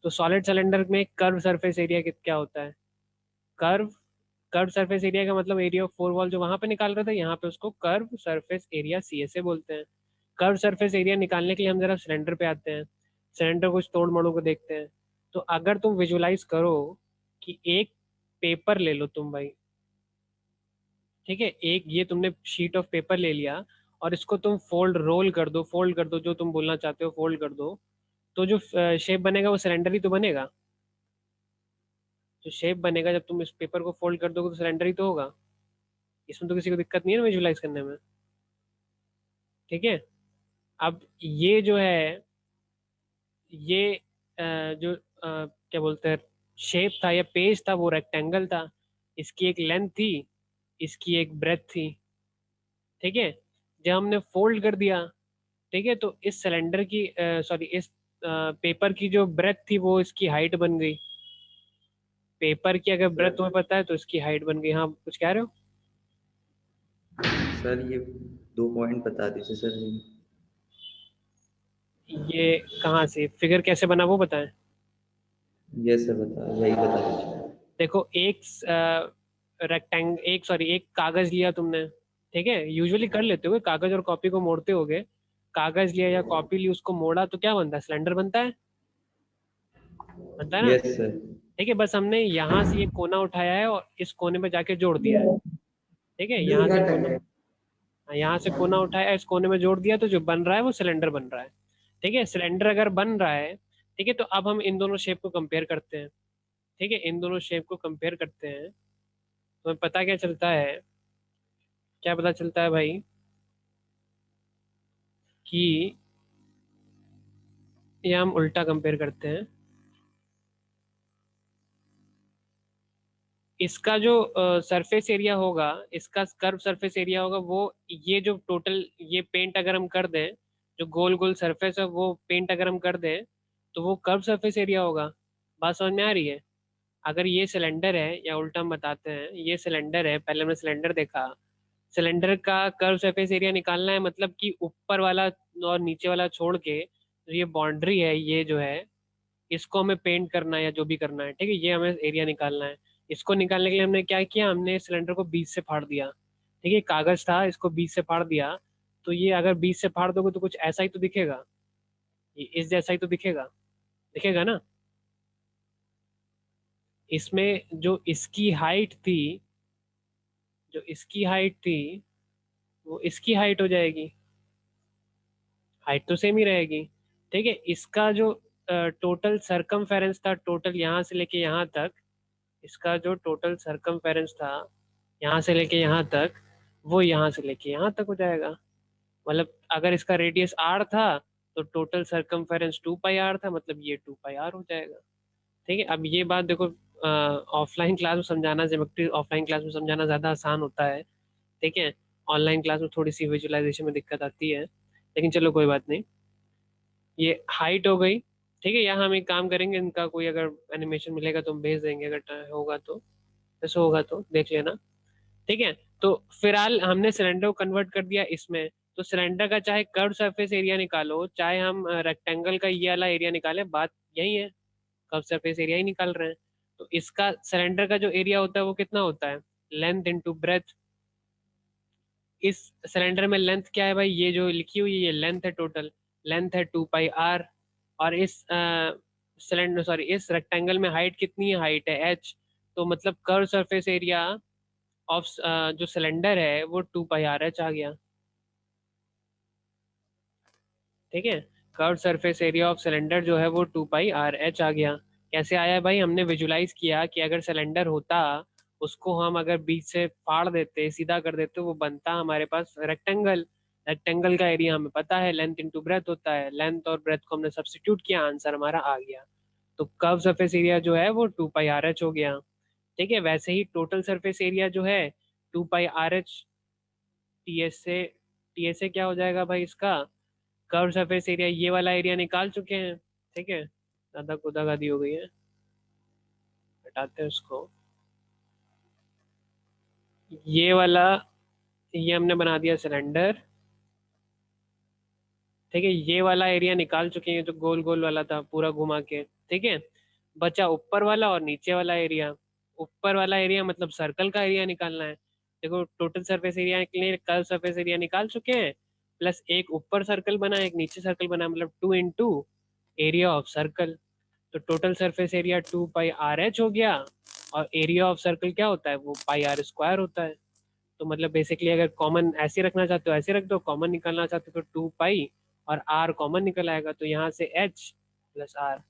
तो सॉलिड सिलेंडर में कर्व सरफेस एरिया क्या होता है, कर्व। कर्व सरफेस एरिया का मतलब एरिया ऑफ फोर वॉल जो वहां पे निकाल रहे थे, यहाँ पे उसको curve surface area C S A बोलते हैं। कर्व सरफेस एरिया निकालने के लिए हम जरा सिलेंडर पे आते हैं, सिलेंडर कुछ तोड़ मोड़ों को देखते हैं। तो अगर तुम विजुलाइज करो कि एक पेपर ले लो तुम भाई, ठीक है, एक ये तुमने शीट ऑफ पेपर ले लिया, और इसको तुम फोल्ड रोल कर दो, फोल्ड कर दो, जो तुम बोलना चाहते हो फोल्ड कर दो, तो जो शेप बनेगा वो सिलेंडर ही तो बनेगा। जो शेप बनेगा जब तुम इस पेपर को फोल्ड कर दोगे तो सिलेंडर ही तो होगा। इसमें तो किसी को दिक्कत नहीं है ना विजुलाइज करने में। ठीक है, अब ये जो है, ये जो क्या बोलते हैं, शेप था या पेज था, वो रेक्टेंगल था। इसकी एक लेंथ थी, इसकी एक ब्रेथ थी। ठीक है, जब हमने फोल्ड कर दिया, ठीक है, तो इस सिलेंडर की, सॉरी, इस पेपर की जो ब्रेथ थी वो इसकी हाइट बन गई। पेपर की अगर ब्रेथ सर तुम्हें पता है तो इसकी हाइट बन गई। हाँ, कुछ कह रहे हो? सर ये 2 पॉइंट बता दीजिए सर। ये कहाँ से फिगर कैसे बना वो बताएं। ये सर बता, वही बता दीजिए। देखो, एक रेक्टेंग एक सॉरी एक कागज लिया तुमने। ठीक है, यूजुअली कर लेते हो कागज और कॉपी को मोड़ते होगे। कागज लिया या कॉपी ली, उसको मोड़ा, तो क्या बनता है, सिलेंडर बनता है। बनता है ना। Yes sir. ठीक है, बस हमने यहाँ से ये कोना उठाया है और इस कोने में जाके जोड़ दिया है। ठीक है, यहाँ से कोना, हाँ, यहाँ से कोना उठाया, इस कोने में जोड़ दिया, तो जो बन रहा है वो सिलेंडर बन रहा है। ठीक है, सिलेंडर अगर बन रहा है, ठीक है, तो अब हम इन दोनों शेप को कंपेयर करते हैं। ठीक है, इन दोनों शेप को कंपेयर करते हैं, तो हमें पता क्या चलता है, क्या पता चलता है भाई, कि ये हम उल्टा कंपेयर करते हैं। इसका जो सरफेस एरिया होगा, इसका कर्व सरफेस एरिया होगा, वो ये जो टोटल ये पेंट अगर हम कर दें, जो गोल गोल सरफेस है वो पेंट अगर हम कर दें, तो वो कर्व सरफेस एरिया होगा। बात समझ में आ रही है? अगर ये सिलेंडर है, या उल्टा हम बताते हैं, ये सिलेंडर है, पहले हमने सिलेंडर देखा, सिलेंडर का कर्व सरफेस एरिया निकालना है, मतलब कि ऊपर वाला और नीचे वाला छोड़ के जो ये बाउंड्री है, ये जो है, इसको हमें पेंट करना है या जो भी करना है। ठीक है, ये हमें एरिया निकालना है। इसको निकालने के लिए हमने क्या किया, हमने सिलेंडर को बीच से फाड़ दिया। ठीक है, कागज था, इसको बीच से फाड़ दिया। तो ये अगर बीच से फाड़ दोगे तो कुछ ऐसा ही तो दिखेगा, ये इस जैसा ही तो दिखेगा, दिखेगा ना। इसमें जो इसकी हाइट थी, जो इसकी हाइट थी, वो इसकी हाइट हो जाएगी। हाइट तो सेम ही रहेगी। ठीक है, इसका जो टोटल सरकमफेरेंस था, टोटल यहाँ से लेके यहाँ तक, इसका जो टोटल सरकमफेरेंस था यहाँ से लेके यहाँ तक, वो यहाँ से लेके यहाँ तक हो जाएगा। मतलब अगर इसका रेडियस आर था, तो टोटल सरकमफेरेंस 2 पाई आर था, मतलब ये 2 पाई आर हो जाएगा। ठीक है, अब ये बात देखो, ऑफलाइन क्लास में समझाना, ज्योमेट्री ऑफलाइन क्लास में समझाना ज़्यादा आसान होता है। ठीक है, ऑनलाइन क्लास में थोड़ी सी विजुअलाइजेशन में दिक्कत आती है, लेकिन चलो कोई बात नहीं। ये हाइट हो गई। ठीक है, यहाँ हम एक काम करेंगे, इनका कोई अगर एनिमेशन मिलेगा तो हम भेज देंगे, अगर होगा तो, ऐसा होगा तो देख लेना। ठीक है, तो फिलहाल हमने सिलेंडर को कन्वर्ट कर दिया इसमें। तो सिलेंडर का चाहे कर्व सरफेस एरिया निकालो, चाहे हम रेक्टेंगल का ये वाला एरिया निकालें, बात यही है, कर्व सरफेस एरिया ही निकाल रहे हैं। तो इसका सिलेंडर का जो एरिया होता है वो कितना होता है, लेंथ इंटू ब्रेथ। इस सिलेंडर में लेंथ क्या है भाई, ये जो लिखी हुई है ये लेंथ है, टोटल लेंथ है 2 पाई आर। और इस सिलेंडर सॉरी इस रेक्टेंगल में हाइट कितनी है, हाइट है एच। तो मतलब कर्व सरफेस एरिया ऑफ जो सिलेंडर है वो 2 पाई आर एच आ गया। ठीक है, curve surface area of cylinder जो है वो 2 पाई आर एच आ गया। कैसे आया है भाई, हमने विजुलाइज किया कि अगर सिलेंडर होता, उसको हम अगर बीच से फाड़ देते, सीधा कर देते, वो बनता हमारे पास रेक्टेंगल। रेक्टेंगल का एरिया हमें पता है लेंथ इंटू ब्रेथ होता है, लेंथ और ब्रेथ को हमने सब्स्टिट्यूट किया, आंसर हमारा आ गया। तो कर्व सरफेस एरिया जो है वो 2 पाई आर एच हो गया। ठीक है, वैसे ही टोटल सरफेस एरिया जो है 2 pi R H. T S से क्या हो जाएगा भाई इसका, कर्व सरफेस एरिया ये वाला एरिया निकाल चुके हैं। ठीक है, ज्यादा खुदागर्दी हो गई है, हटाते हैं उसको। ये वाला, ये हमने बना दिया सिलेंडर। ठीक है, ये वाला एरिया निकाल चुके हैं जो गोल गोल वाला था पूरा घुमा के। ठीक है, बचा ऊपर वाला और नीचे वाला एरिया। ऊपर वाला एरिया मतलब सर्कल का एरिया निकालना है। देखो टोटल सरफेस एरिया के लिए कर्व सरफेस एरिया निकाल चुके हैं, प्लस एक ऊपर सर्कल बना एक नीचे सर्कल बना, मतलब 2 इंटू एरिया ऑफ सर्कल। तो total surface area 2 pi R H हो गया। और एरिया ऑफ सर्कल क्या होता है, वो पाई आर स्क्वायर होता है। तो मतलब बेसिकली अगर कॉमन ऐसे रखना चाहते हो ऐसे रख दो, कॉमन निकालना चाहते हो तो 2 पाई और आर कॉमन निकल आएगा, तो यहाँ से एच प्लस आर।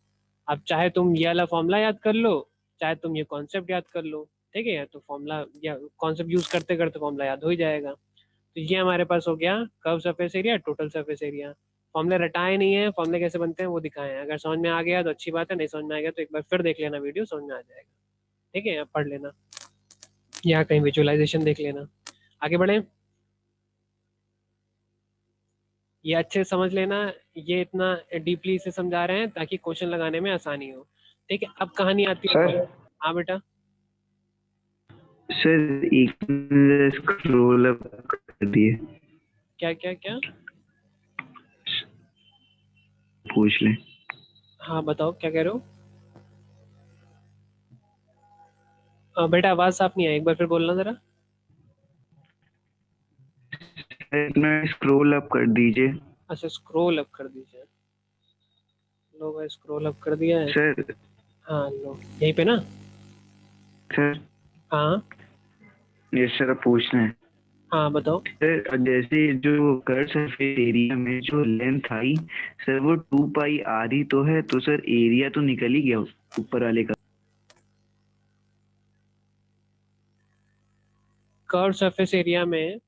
अब चाहे तुम ये वाला फॉर्मूला याद कर लो, चाहे तुम ये कॉन्सेप्ट याद कर लो। ठीक है, तो फॉर्मूला या कॉन्सेप्ट यूज करते करते फॉर्मूला याद हो ही जाएगा। तो ये हमारे पास हो गया curve surface area, total surface area. फॉर्मूले रटाए नहीं है, फॉर्मूले कैसे बनते हैं वो दिखाए हैं। अगर समझ में आ गया तो अच्छी बात है, नहीं समझ में आ गया तो एक बार फिर देख लेना वीडियो, समझ में आ जाएगा। ठीक है, आप पढ़ लेना या कहीं विजुअलाइजेशन देख लेना। आगे बढ़े, ये अच्छे से समझ लेना। ये इतना डीपली इसे समझा रहे हैं ताकि क्वेश्चन लगाने में आसानी हो। ठीक है, अब कहानी आती है सर भाई। हाँ बेटा। सर एक स्क्रॉल अप कर दिए, क्या क्या क्या, पूछ लें। हाँ बताओ क्या कह रहे हो। बेटा आवाज साफ नहीं आई, एक बार फिर बोलना जरा। इतना स्क्रॉल अप कर दीजिए। अच्छा स्क्रोल अप कर दीजिए, लो भाई स्क्रोल अप कर दिया है। सर हाँ लो, यहीं पे ना। सर हाँ ये सर अब पूछना है। हाँ बताओ। सर जैसे जो कर्व सरफेस एरिया में जो लेंथ आई, सर वो 2 पाई आर ही तो है, तो सर एरिया तो निकल ही गया ऊपर वाले का। कर्व सरफेस एरिया में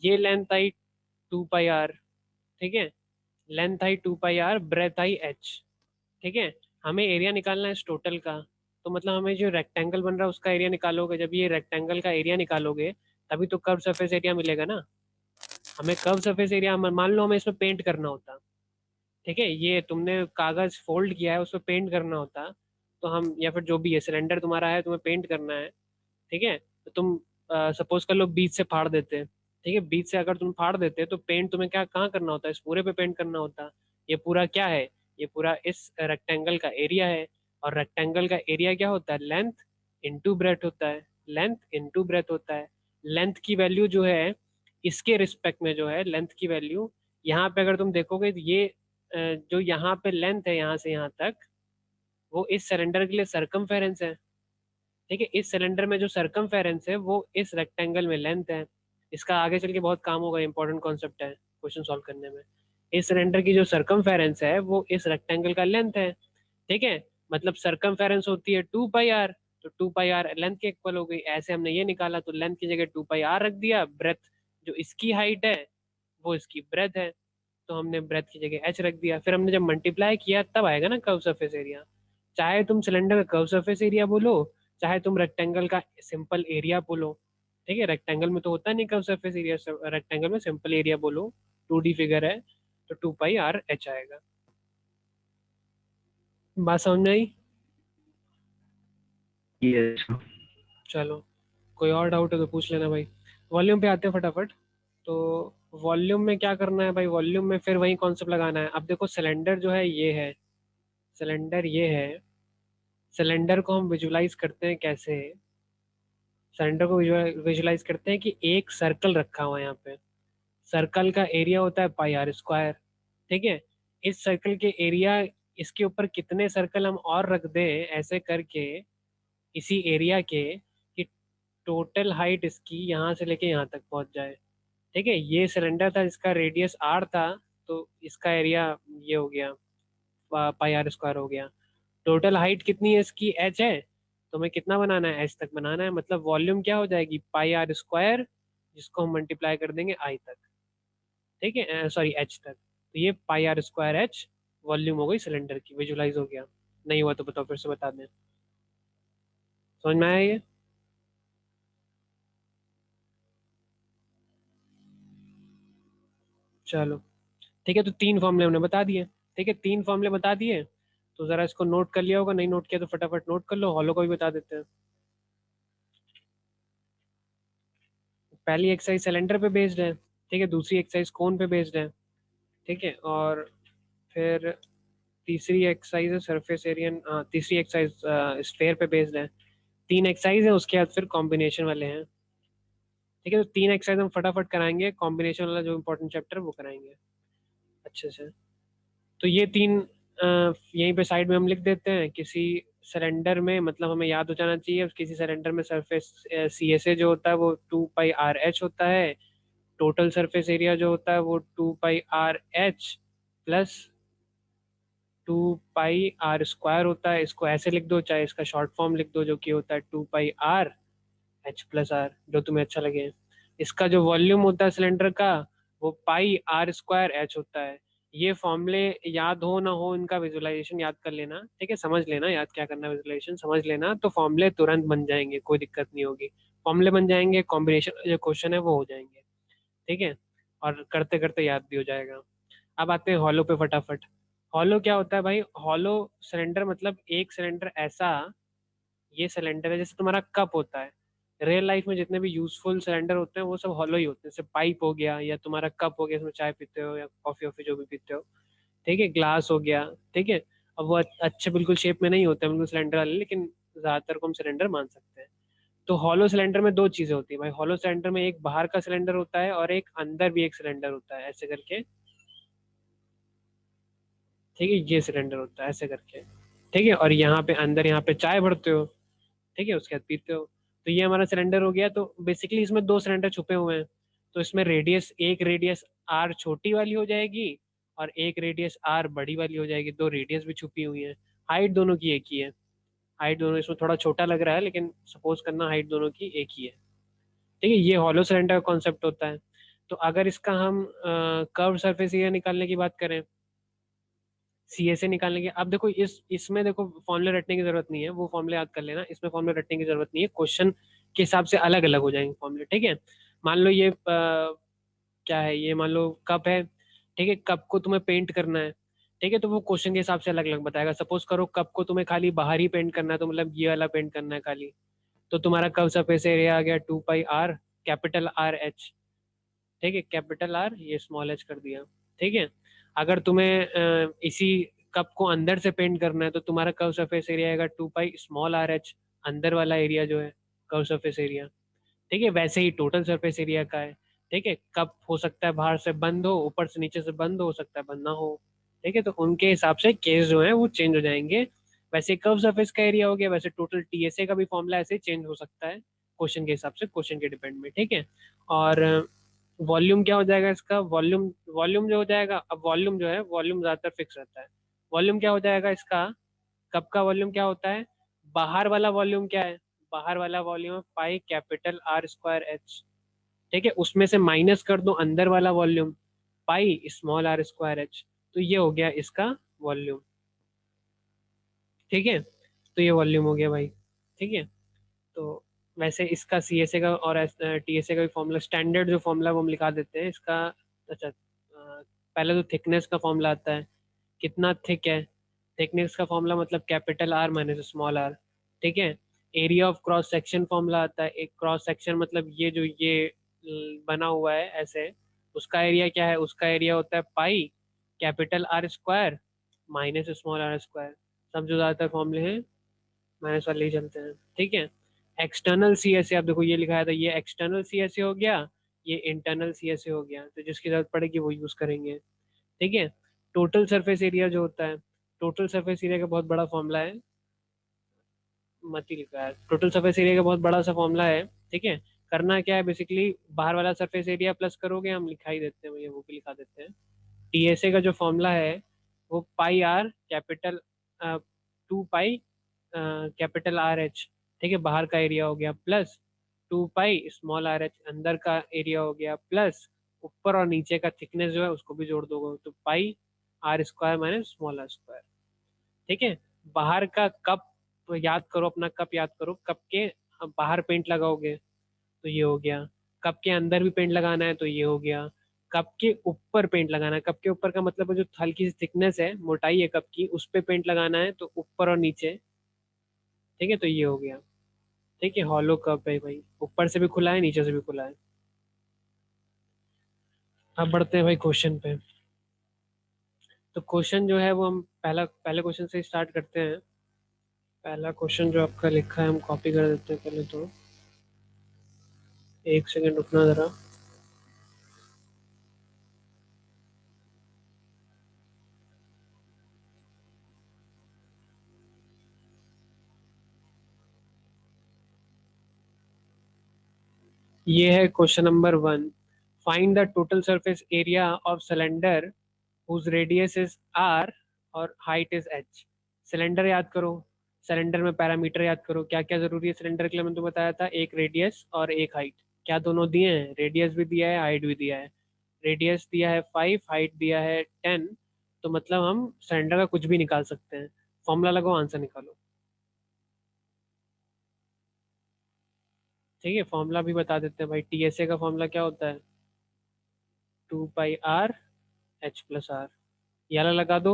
ये लेंथ आई 2 पाई आर। ठीक है, length I 2 pi R, breadth I H. ठीक है, हमें एरिया निकालना है इस टोटल का। तो मतलब हमें जो रेक्टेंगल बन रहा है उसका एरिया निकालोगे, जब ये रेक्टेंगल का एरिया निकालोगे तभी तो कर्व सरफेस एरिया मिलेगा ना। हमें कर्व सरफेस एरिया, मान लो हमें इसमें पेंट करना होता। ठीक है, ये तुमने कागज फोल्ड किया है उस पर पेंट करना होता, तो हम या फिर जो भी है सिलेंडर तुम्हारा है तुम्हें पेंट करना है। ठीक है, तो तुम सपोज कर लो बीच से फाड़ देते। ठीक है, बीच से अगर तुम फाड़ देते तो पेंट तुम्हें क्या कहाँ करना होता है, इस पूरे पे पेंट करना होता। ये पूरा क्या है, ये पूरा इस रेक्टेंगल का एरिया है। और रेक्टेंगल का एरिया क्या होता है, लेंथ इनटू ब्रेथ होता है। लेंथ इनटू ब्रेथ होता है। लेंथ की वैल्यू जो है इसके रिस्पेक्ट में जो है लेंथ की वैल्यू, यहाँ पे अगर तुम देखोगे तो ये जो यहाँ पे लेंथ है यहाँ से यहाँ तक, वो इस सिलेंडर के लिए सरकमफेरेंस है। ठीक है, इस सिलेंडर में जो सरकमफेरेंस है वो इस रेक्टेंगल में लेंथ है। इसका आगे चल के बहुत काम होगा, इंपॉर्टेंट कॉन्सेप्ट है क्वेश्चन सॉल्व करने में। इस सिलेंडर की जो सरकमफेरेंस है वो इस रेक्टेंगल का लेंथ है। ठीक है, मतलब सरकमफेरेंस होती है 2 पाई आर, तो 2 पाई आर लेंथ के इक्वल हो गई। ऐसे हमने ये निकाला तो लेंथ की जगह 2 पाई आर रख दिया, ब्रेथ जो इसकी हाइट है वो इसकी ब्रेथ है, तो हमने ब्रेथ की जगह एच रख दिया। फिर हमने जब मल्टीप्लाई किया तब आएगा ना कर्व सरफेस एरिया। चाहे तुम सिलेंडर का कर्व सरफेस एरिया बोलो, चाहे तुम रेक्टेंगल का सिंपल एरिया बोलो। ठीक है, रेक्टेंगल में तो होता नहीं कर्व सरफेस एरिया, रेक्टेंगल में सिंपल एरिया बोलो, 2D फिगर है, तो 2 पाई आर एच आएगा। बात समझ में आई। यस। चलो, कोई और डाउट है तो पूछ लेना भाई। वॉल्यूम पे आते हैं फटाफट। तो वॉल्यूम में क्या करना है भाई, वॉल्यूम में फिर वही कॉन्सेप्ट लगाना है। अब देखो सिलेंडर जो है ये है, सिलेंडर ये है, सिलेंडर को हम विजुलाइज करते हैं कैसे? सिलेंडर को विजुलाइज करते हैं कि एक सर्कल रखा हुआ है यहाँ पे। सर्कल का एरिया होता है पाई आर स्क्वायर। ठीक है। इस सर्कल के एरिया, इसके ऊपर कितने सर्कल हम और रख दें ऐसे करके इसी एरिया के, कि टोटल हाइट इसकी यहाँ से लेके यहाँ तक पहुंच जाए। ठीक है। ये सिलेंडर था जिसका रेडियस आर था, तो इसका एरिया ये हो गया, पाई आर स्क्वायर हो गया। टोटल हाइट कितनी है इसकी? एच है। तो हमें कितना बनाना है? एच तक बनाना है। मतलब वॉल्यूम क्या हो जाएगी? पाई आर स्क्वायर, जिसको हम मल्टीप्लाई कर देंगे आई तक। ठीक है, सॉरी एच तक। तो ये पाई आर स्क्वायर एच वॉल्यूम हो गई सिलेंडर की, विजुलाइज हो गया। नहीं हुआ तो बताओ, फिर से बता दें। समझ में आया ये? चलो ठीक है, तो तीन फॉर्मूले हमने बता दिए। ठीक है, तीन फॉर्मूले बता दिए। तो जरा इसको नोट कर लिया होगा, नहीं नोट किया तो फटाफट नोट कर लो। हॉलो को भी बता देते हैं। पहली एक्सरसाइज सिलेंडर पे बेस्ड है। ठीक है, दूसरी एक्सरसाइज कोन पे बेस्ड है। ठीक है, और फिर तीसरी एक्सरसाइज है सरफेस एरिया, तीसरी एक्सरसाइज स्फेयर पे बेस्ड है। तीन एक्सरसाइज है, उसके बाद फिर कॉम्बिनेशन वाले हैं। ठीक है, तो तीन एक्सरसाइज हम फटाफट कराएंगे, कॉम्बिनेशन वाला जो इंपॉर्टेंट चैप्टर है वो कराएंगे अच्छे से। तो ये तीन यहीं पे साइड में हम लिख देते हैं। किसी सिलेंडर में, मतलब हमें याद हो जाना चाहिए, किसी सिलेंडर में सरफेस सी एस ए जो होता है वो 2 पाई आर एच होता है। टोटल सरफेस एरिया जो होता है वो 2 pi R H plus 2 pi R square होता है। इसको ऐसे लिख दो, चाहे इसका शॉर्ट फॉर्म लिख दो, जो कि होता है 2 pi R H plus are, जो तुम्हें अच्छा लगे। इसका जो वॉल्यूम होता है सिलेंडर का, वो पाई आर स्क्वायर एच होता है। ये फॉर्मूले याद हो ना हो, इनका विजुअलाइजेशन याद कर लेना। ठीक है, समझ लेना याद क्या करना, विजुअलाइजेशन समझ लेना, तो फॉर्मूले तुरंत बन जाएंगे, कोई दिक्कत नहीं होगी। फॉर्मूले बन जाएंगे, कॉम्बिनेशन जो क्वेश्चन है वो हो जाएंगे। ठीक है, और करते करते याद भी हो जाएगा। अब आते हैं हॉलो पे फटाफट। हॉलो क्या होता है भाई? हॉलो सिलेंडर मतलब एक सिलेंडर ऐसा, ये सिलेंडर है जैसे तुम्हारा कप होता है। रियल लाइफ में जितने भी यूजफुल सिलेंडर होते हैं वो सब हॉलो ही होते हैं। जैसे पाइप हो गया, या तुम्हारा कप हो गया, इसमें चाय पीते हो या कॉफी वॉफी जो भी पीते हो। ठीक है, ग्लास हो गया। ठीक है, अब वो अच्छे बिल्कुल शेप में नहीं होते हैं, बिल्कुल सिलेंडर वाले, लेकिन ज्यादातर को हम सिलेंडर मान सकते हैं। तो हॉलो सिलेंडर में दो चीजें होती है भाई। हॉलो सिलेंडर में एक बाहर का सिलेंडर होता है और एक अंदर भी एक सिलेंडर होता है, ऐसे करके। ठीक है, ये सिलेंडर होता है ऐसे करके। ठीक है, और यहाँ पे अंदर, यहाँ पे चाय भरते हो। ठीक है, उसके बाद पीते हो। तो ये हमारा सिलेंडर हो गया। तो बेसिकली इसमें दो सिलेंडर छुपे हुए हैं। तो इसमें रेडियस, एक रेडियस आर छोटी वाली हो जाएगी और एक रेडियस आर बड़ी वाली हो जाएगी। दो रेडियस भी छुपी हुई है। हाइट दोनों की एक ही है। हाइट दोनों, इसमें थोड़ा छोटा लग रहा है लेकिन सपोज करना हाइट दोनों की एक ही है। ठीक है, ये हॉलो सिलेंडर का कॉन्सेप्ट होता है। तो अगर इसका हम कर्व सरफेस एरिया निकालने की बात करें, सी ए से निकालने की, अब देखो इसमें देखो फॉर्मूले रटने की जरूरत नहीं है, वो फॉर्मूले याद कर लेना। इसमें फॉर्मूले रटने की जरूरत नहीं है, क्वेश्चन के हिसाब से अलग अलग हो जाएंगे फॉर्मूले। ठीक है, मान लो ये क्या है, ये मान लो कप है। ठीक है, कप को तुम्हें पेंट करना है। ठीक है, तो वो क्वेश्चन के हिसाब से अलग अलग बताएगा। सपोज करो कप को तुम्हें खाली बाहर ही पेंट करना है, तो मतलब ये वाला पेंट करना है खाली। तो तुम्हारा कप सरफेस एरिया आ गया 2 pi R, capital R H. ठीक है, कैपिटल आर, ये स्मॉल एच कर दिया। ठीक है, अगर तुम्हें इसी कप को अंदर से पेंट करना है, तो तुम्हारा कर्व सरफेस एरिया आएगा 2 पाई स्मॉल आर एच, अंदर वाला एरिया जो है कर्व सरफेस एरिया। ठीक है, वैसे ही टोटल सरफेस एरिया का है। ठीक है, कप हो सकता है बाहर से बंद हो, ऊपर से नीचे से बंद हो सकता है, बंद ना हो। ठीक है, तो उनके हिसाब से केस जो है वो चेंज हो जाएंगे। वैसे कर्व सरफेस का एरिया हो गया, वैसे टोटल टीएसए का भी फॉर्मूला ऐसे ही चेंज हो सकता है, क्वेश्चन के हिसाब से, क्वेश्चन के डिपेंड में। ठीक है, और वॉल्यूम क्या हो जाएगा इसका? वॉल्यूम, वॉल्यूम जो हो जाएगा, अब वॉल्यूम जो है, वॉल्यूम ज्यादातर फिक्स रहता है। वॉल्यूम क्या हो जाएगा इसका? कप का वॉल्यूम क्या होता है? बाहर वाला वॉल्यूम क्या है? बाहर वाला volume pi capital R square H. ठीक है, उसमें से माइनस कर दो अंदर वाला volume, pi small R square H. तो ये हो गया इसका वॉल्यूम। ठीक है, तो ये वॉल्यूम हो गया भाई। ठीक है, तो वैसे इसका सी एस ए का और टी एस ए का भी फॉर्मूला, स्टैंडर्ड जो फॉर्मूला वो हम लिखा देते हैं इसका। अच्छा, पहले तो थिकनेस का फॉर्मूला आता है, कितना थिक है। थिकनेस का फॉर्मूला मतलब capital R minus small R. ठीक है, area of cross section formula आता है। एक क्रॉस सेक्शन मतलब ये जो ये बना हुआ है ऐसे, उसका एरिया क्या है? उसका एरिया होता है pi capital R square minus small R square. सब जो ज़्यादातर फॉर्मूले हैं माइनस वाले ही चलते हैं, ठीक है। एक्सटर्नल सी एस ए, आप देखो ये लिखाया था, ये एक्सटर्नल सी एस ए हो गया, ये इंटरनल सी एस ए हो गया, तो जिसकी जरूरत पड़ेगी वो यूज करेंगे, ठीक है। टोटल सरफेस एरिया जो होता है, टोटल सरफेस एरिया का बहुत बड़ा फॉर्मूला है, मत ही लिखा है, टोटल सरफेस एरिया का बहुत बड़ा सा फॉर्मूला है, ठीक है। करना क्या है बेसिकली, बाहर वाला सरफेस एरिया प्लस करोगे, हम लिखा ही देते हैं भैया, वो भी लिखा देते हैं। टीएसए का जो फॉर्मूला है वो pi R capital 2 pi capital R H, ठीक है, बाहर का एरिया हो गया, plus 2 pi small R H अंदर का एरिया हो गया, प्लस ऊपर और नीचे का थिकनेस जो है उसको भी जोड़ दोगे, तो pi R square minus small R square, ठीक है। बाहर का कप याद करो, अपना कप याद करो, कप के बाहर पेंट लगाओगे तो ये हो गया, कप के अंदर भी पेंट लगाना है तो ये हो गया, कप के ऊपर पेंट लगाना है, कप के ऊपर का मतलब है जो हल्की सी थिकनेस है, मोटाई है कप की, उस पे पेंट लगाना है, तो ऊपर और नीचे, ठीक है, तो ये हो गया, ठीक है। हॉलो कप है भाई, ऊपर से भी खुला है नीचे से भी खुला है। अब बढ़ते हैं भाई क्वेश्चन पे। तो क्वेश्चन जो है वो हम पहले क्वेश्चन से स्टार्ट करते हैं। पहला क्वेश्चन जो आपका लिखा है हम कॉपी कर देते हैं पहले तो, एक सेकेंड रुकना जरा। ये है question number 1। Find the total surface area of cylinder whose radius is r और हाइट इज h। सिलेंडर याद करो, सिलेंडर में पैरामीटर याद करो, क्या क्या जरूरी है सिलेंडर के लिए, मैंने तो बताया था, एक रेडियस और एक हाइट। क्या दोनों दिए हैं, रेडियस भी दिया है हाइट भी दिया है। रेडियस दिया है 5, हाइट दिया है 10, तो मतलब हम सिलेंडर का कुछ भी निकाल सकते हैं। फॉर्मूला लगाओ, आंसर निकालो, ठीक है। फॉर्मूला भी बता देते हैं भाई, टीएसए का फॉर्मूला क्या होता है, 2 pi R H plus R, ये वाला लगा दो,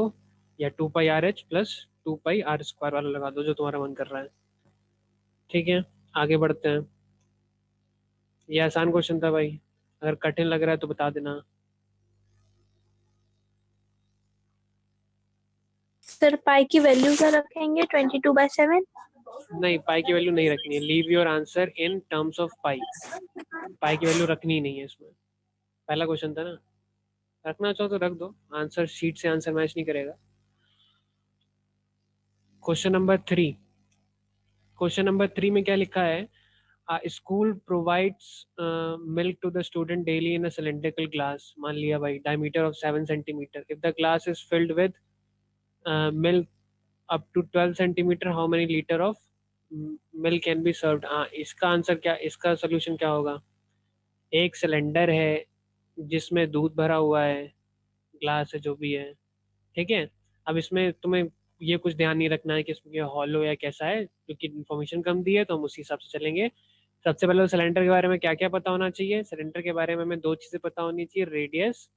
या 2 pi R H plus 2 pi R square वाला लगा दो, जो तुम्हारा मन कर रहा है, ठीक है। आगे बढ़ते हैं। ये आसान क्वेश्चन था भाई, अगर कठिन लग रहा है तो बता देना। सर पाई की वैल्यू क्या रखेंगे, 22/7? नहीं, पाई की वैल्यू नहीं रखनी है, leave your answer in terms of pi, pi की वैल्यू रखनी ही नहीं है इसमें। पहला क्वेश्चन था ना, रखना चाहो तो रख दो, आंसर शीट से आंसर मैच नहीं करेगा। क्वेश्चन नंबर 3, क्वेश्चन नंबर 3 में क्या लिखा है, school provides milk to the student daily in a cylindrical glass, मान लिया भाई diameter of 7 centimetre, if the glass is filled with milk up to 12 centimetre, how many litre of milk can be served. हाँ, इसका answer क्या, इसका solution क्या होगा, एक सिलेंडर है जिसमें दूध भरा हुआ है, ग्लास है जो भी है, ठीक है। अब इसमें तुम्हें ये कुछ ध्यान नहीं रखना है कि इसमें ये हॉलो या कैसा है, क्योंकि इन्फॉर्मेशन कम दी है तो हम उसी हिसाब से चलेंगे। सबसे पहले तो सिलेंडर के बारे में क्या क्या पता होना चाहिए, सिलेंडर के बारे में हमें दो चीज़ें पता होनी चाहिए, रेडियस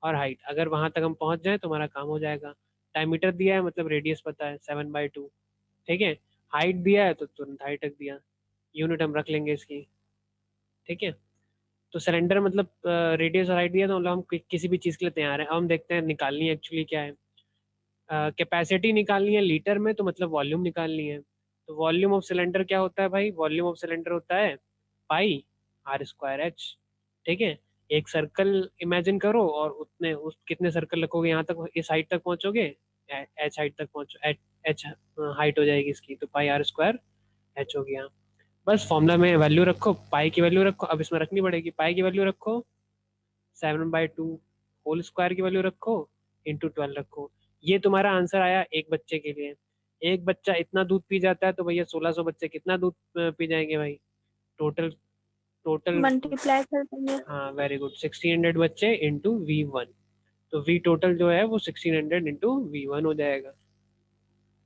और हाइट, अगर वहां तक हम पहुंच जाए तो हमारा काम हो जाएगा। डायमीटर दिया है मतलब रेडियस पता है 7/2, ठीक है। हाइट दिया है तो तुरंत हाइट रख दिया, यूनिट हम रख लेंगे इसकी, ठीक है। तो सिलेंडर मतलब रेडियस और हाइट दिया, तो मतलब हम किसी भी चीज़ के लिए तैयार हैं। अब हम देखते हैं निकालनी एक्चुअली क्या है, कैपेसिटी निकालनी है लीटर में, तो मतलब वॉल्यूम निकालनी है। तो वॉल्यूम ऑफ सिलेंडर क्या होता है भाई, वॉल्यूम ऑफ सिलेंडर होता है पाई आर स्क्वायर एच, ठीक है। एक सर्कल इमेजिन करो और उतने उस कितने सर्कल रखोगे यहाँ तक, इस हाइट तक पहुंचोगे, एच हाइट तक पहुंचो, एच एच हाइट हो जाएगी इसकी, तो पाई आर स्क्वायर एच हो गया। बस फॉर्मूला में वैल्यू रखो, पाई की वैल्यू रखो, अब इसमें रखनी पड़ेगी, पाई की वैल्यू रखो 7/2, होल स्क्वायर की वैल्यू रखो, इंटू 12 रखो। ये तुम्हारा आंसर आया एक बच्चे के लिए। एक बच्चा इतना दूध पी जाता है तो भैया 1600 बच्चे कितना दूध पी जाएंगे भाई, टोटल, टोटल। मल्टीप्लाई कर देंगे। हाँ वेरी गुड, 1600 बच्चे इंटू V1, तो वी टोटल जो है वो 1600 इंटू V1 हो जाएगा।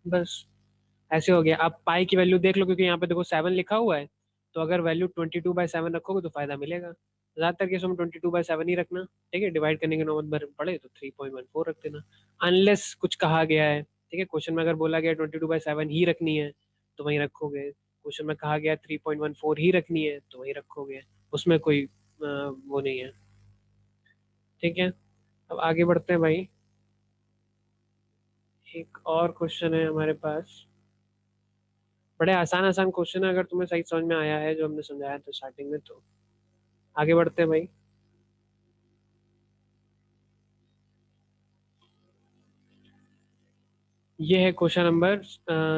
बस ऐसे हो गया। अब पाई की वैल्यू देख लो, क्योंकि यहाँ पे देखो 7 लिखा हुआ है, तो अगर वैल्यू 22/7 रखोगे तो फायदा मिलेगा। ज़्यादातर केसों में 22/7 ही रखना, ठीक है। डिवाइड करने के नौबत भर पड़े तो 3.14 रख देना, अनलेस कुछ कहा गया है, ठीक है। क्वेश्चन में अगर बोला गया 22/7 ही रखनी है तो वहीं रखोगे, क्वेश्चन में कहा गया 3.14 ही रखनी है तो वहीं रखोगे, उसमें कोई वो नहीं है, ठीक है। अब आगे बढ़ते हैं भाई, एक और क्वेश्चन है हमारे पास। बड़े आसान आसान क्वेश्चन है, अगर तुम्हें सही समझ में आया है जो हमने समझाया था स्टार्टिंग में तो। आगे बढ़ते हैं भाई। ये है क्वेश्चन नंबर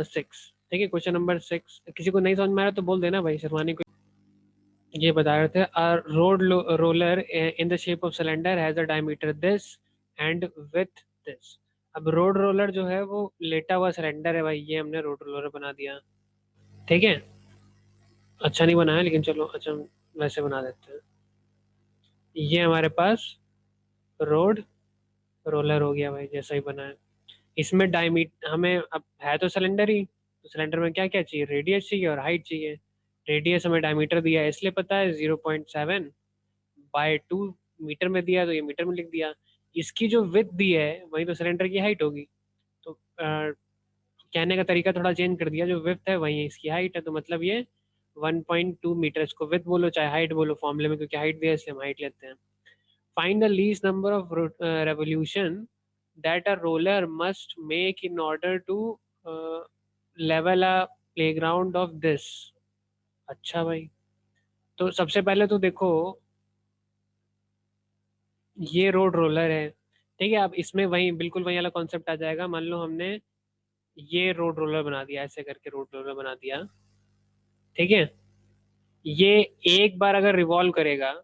6। ठीक है, क्वेश्चन नंबर 6 किसी को नहीं समझ में आया तो बोल देना भाई, शर्मानी को। ये बता रहे थे, a road roller in the shape of cylinder has a diameter this and with this. अब रोड रोलर जो है वो लेटा हुआ सिलेंडर है भाई, ये हमने रोड रोलर बना दिया। ठीक है, अच्छा नहीं बनाया लेकिन चलो, अच्छा वैसे बना देते हैं। ये हमारे पास रोड रोलर हो गया भाई, जैसा ही बना है। इसमें डायमीट हमें अब है तो सिलेंडर ही, तो सिलेंडर में क्या क्या चाहिए, रेडियस चाहिए और हाइट चाहिए। रेडियस हमें डायमीटर दिया है इसलिए पता है 0.7/2 मीटर में दिया है, तो ये मीटर में लिख दिया। इसकी जो विथ दी है वही तो सिलेंडर की हाइट होगी। तो कहने का तरीका थोड़ा चेंज कर दिया, जो विथ है वही इसकी हाइट है, तो मतलब ये 1.2 मीटर। इसको विथ बोलो चाहे हाइट बोलो, फॉर्मूले में क्योंकि हाइट दिया है इसलिए हम हाइट लेते हैं। Find the least number of revolution that a roller must make in order to level a playground of this। अच्छा भाई, तो सबसे पहले तो देखो, ये रोड रोलर है। ठीक है, अब इसमें वही बिल्कुल वही वाला कॉन्सेप्ट आ जाएगा। मान लो हमने ये रोड रोलर बना दिया, ऐसे करके रोड रोलर बना दिया। ठीक है, ये एक बार अगर रिवॉल्व करेगा,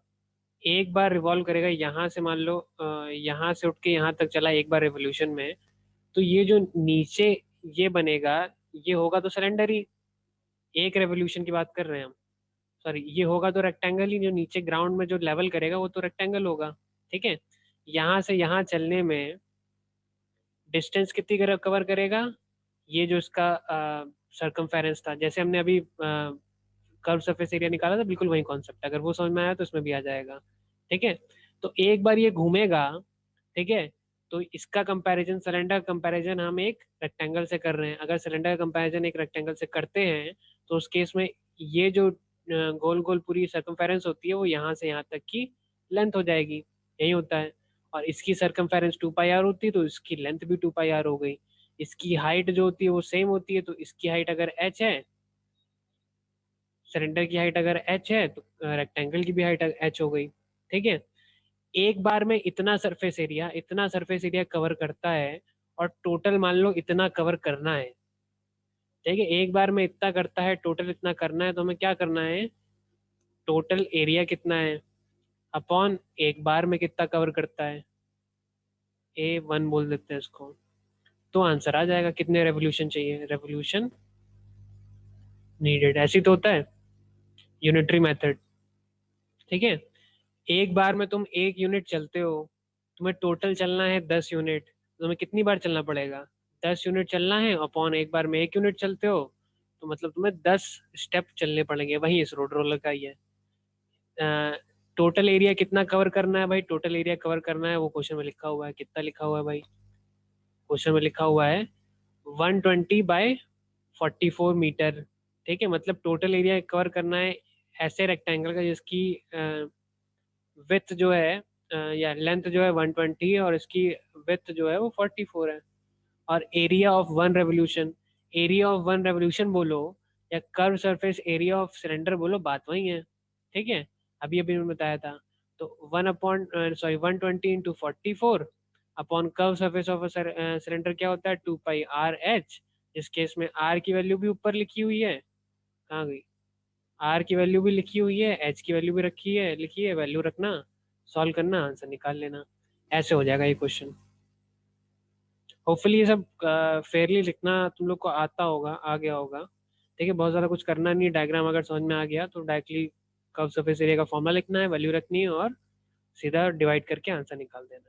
एक बार रिवॉल्व करेगा यहाँ से, मान लो यहाँ से उठ के यहाँ तक चला एक बार रेवोल्यूशन में, तो ये जो नीचे ये बनेगा, ये होगा तो सिलेंडर ही। एक रेवोल्यूशन की बात कर रहे हैं हम, सॉरी, ये होगा तो रेक्टेंगल ही। जो नीचे ग्राउंड में जो लेवल करेगा वो तो रेक्टेंगल होगा। ठीक है, यहाँ से यहाँ चलने में डिस्टेंस कितनी कवर करेगा, ये जो इसका सरकमफेरेंस था, जैसे हमने अभी कर्व सरफेस एरिया निकाला था, बिल्कुल वही कॉन्सेप्ट, अगर वो समझ में आया तो इसमें भी आ जाएगा। ठीक है, तो एक बार ये घूमेगा। ठीक है, तो इसका कंपैरिजन, सिलेंडर कंपैरिजन हम एक रेक्टेंगल से कर रहे हैं। अगर सिलेंडर का कंपैरिजन एक रेक्टेंगल से करते हैं तो उस केस में ये जो गोल गोल पूरी सरकमफेरेंस होती है वो यहाँ से यहाँ तक की लेंथ हो जाएगी। यही होता है। और इसकी सरकमफेरेंस 2 पाई आर होती है तो इसकी लेंथ भी 2 पाई आर हो गई। इसकी हाइट जो होती है वो सेम होती है, तो इसकी हाइट अगर एच है, सिलेंडर की हाइट अगर एच है, तो रेक्टेंगल की भी हाइट एच हो गई। ठीक है, एक बार में इतना सरफेस एरिया कवर करता है, और टोटल मान लो इतना कवर करना है। ठीक है, एक बार में इतना करता है, टोटल इतना करना है, तो हमें क्या करना है, टोटल एरिया कितना है अपॉन एक बार में कितना कवर करता है, A1 बोल देते हैं इसको। तो आंसर आ जाएगा कितने रेवोल्यूशन चाहिए, रेवोल्यूशन नीडेड। ऐसी तो होता है यूनिटरी मेथड। ठीक है, एक बार में तुम 1 यूनिट चलते हो, तुम्हें टोटल चलना है 10 यूनिट, तो तुम्हें कितनी बार चलना पड़ेगा, 10 यूनिट चलना है अपॉन एक बार में 1 यूनिट चलते हो, तो मतलब तुम्हें 10 स्टेप चलने पड़ेंगे। वही इस रोड रोलर का ही है। टोटल एरिया कितना कवर करना है भाई, टोटल एरिया कवर करना है वो क्वेश्चन में लिखा हुआ है। कितना लिखा हुआ है भाई, क्वेश्चन में लिखा हुआ है 120/44 मीटर। ठीक है, मतलब टोटल एरिया कवर करना है ऐसे रेक्टेंगल का जिसकी विथ जो है या लेंथ जो है 120 और इसकी विथ जो है वो 44 है। और area of one revolution, area of one revolution बोलो या curve surface area of cylinder बोलो, बात वही है। ठीक है, अभी अभी मैंने बताया था। तो 1/120 × 44 upon curve surface of cylinder क्या होता है, 2 π r h। इस केस में r की वैल्यू भी ऊपर लिखी हुई है, कहाँ गई, आर की वैल्यू भी लिखी हुई है, एच की वैल्यू भी रखी है, लिखी है, वैल्यू रखना, सॉल्व करना, आंसर निकाल लेना। ऐसे हो जाएगा ये क्वेश्चन। होपफुली ये सब फेयरली लिखना तुम लोग को आता होगा, आ गया होगा। ठीक है, बहुत ज़्यादा कुछ करना नहीं, डायग्राम अगर समझ में आ गया तो डायरेक्टली कर्व सरफेस एरिया का फॉर्मूला लिखना है, वैल्यू रखनी है और सीधा डिवाइड करके आंसर निकाल देना है।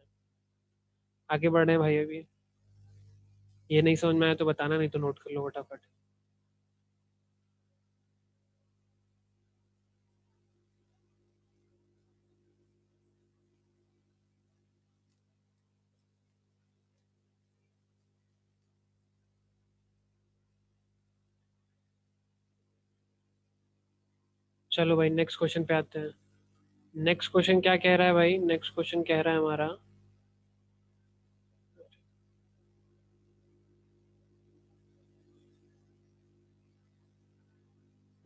आगे बढ़ रहे हैं भाई। अभी ये नहीं समझ में आया तो बताना, नहीं तो नोट कर लो फटाफट। चलो भाई नेक्स्ट क्वेश्चन पे आते हैं। नेक्स्ट क्वेश्चन क्या कह रहा है भाई, नेक्स्ट क्वेश्चन कह रहा है हमारा,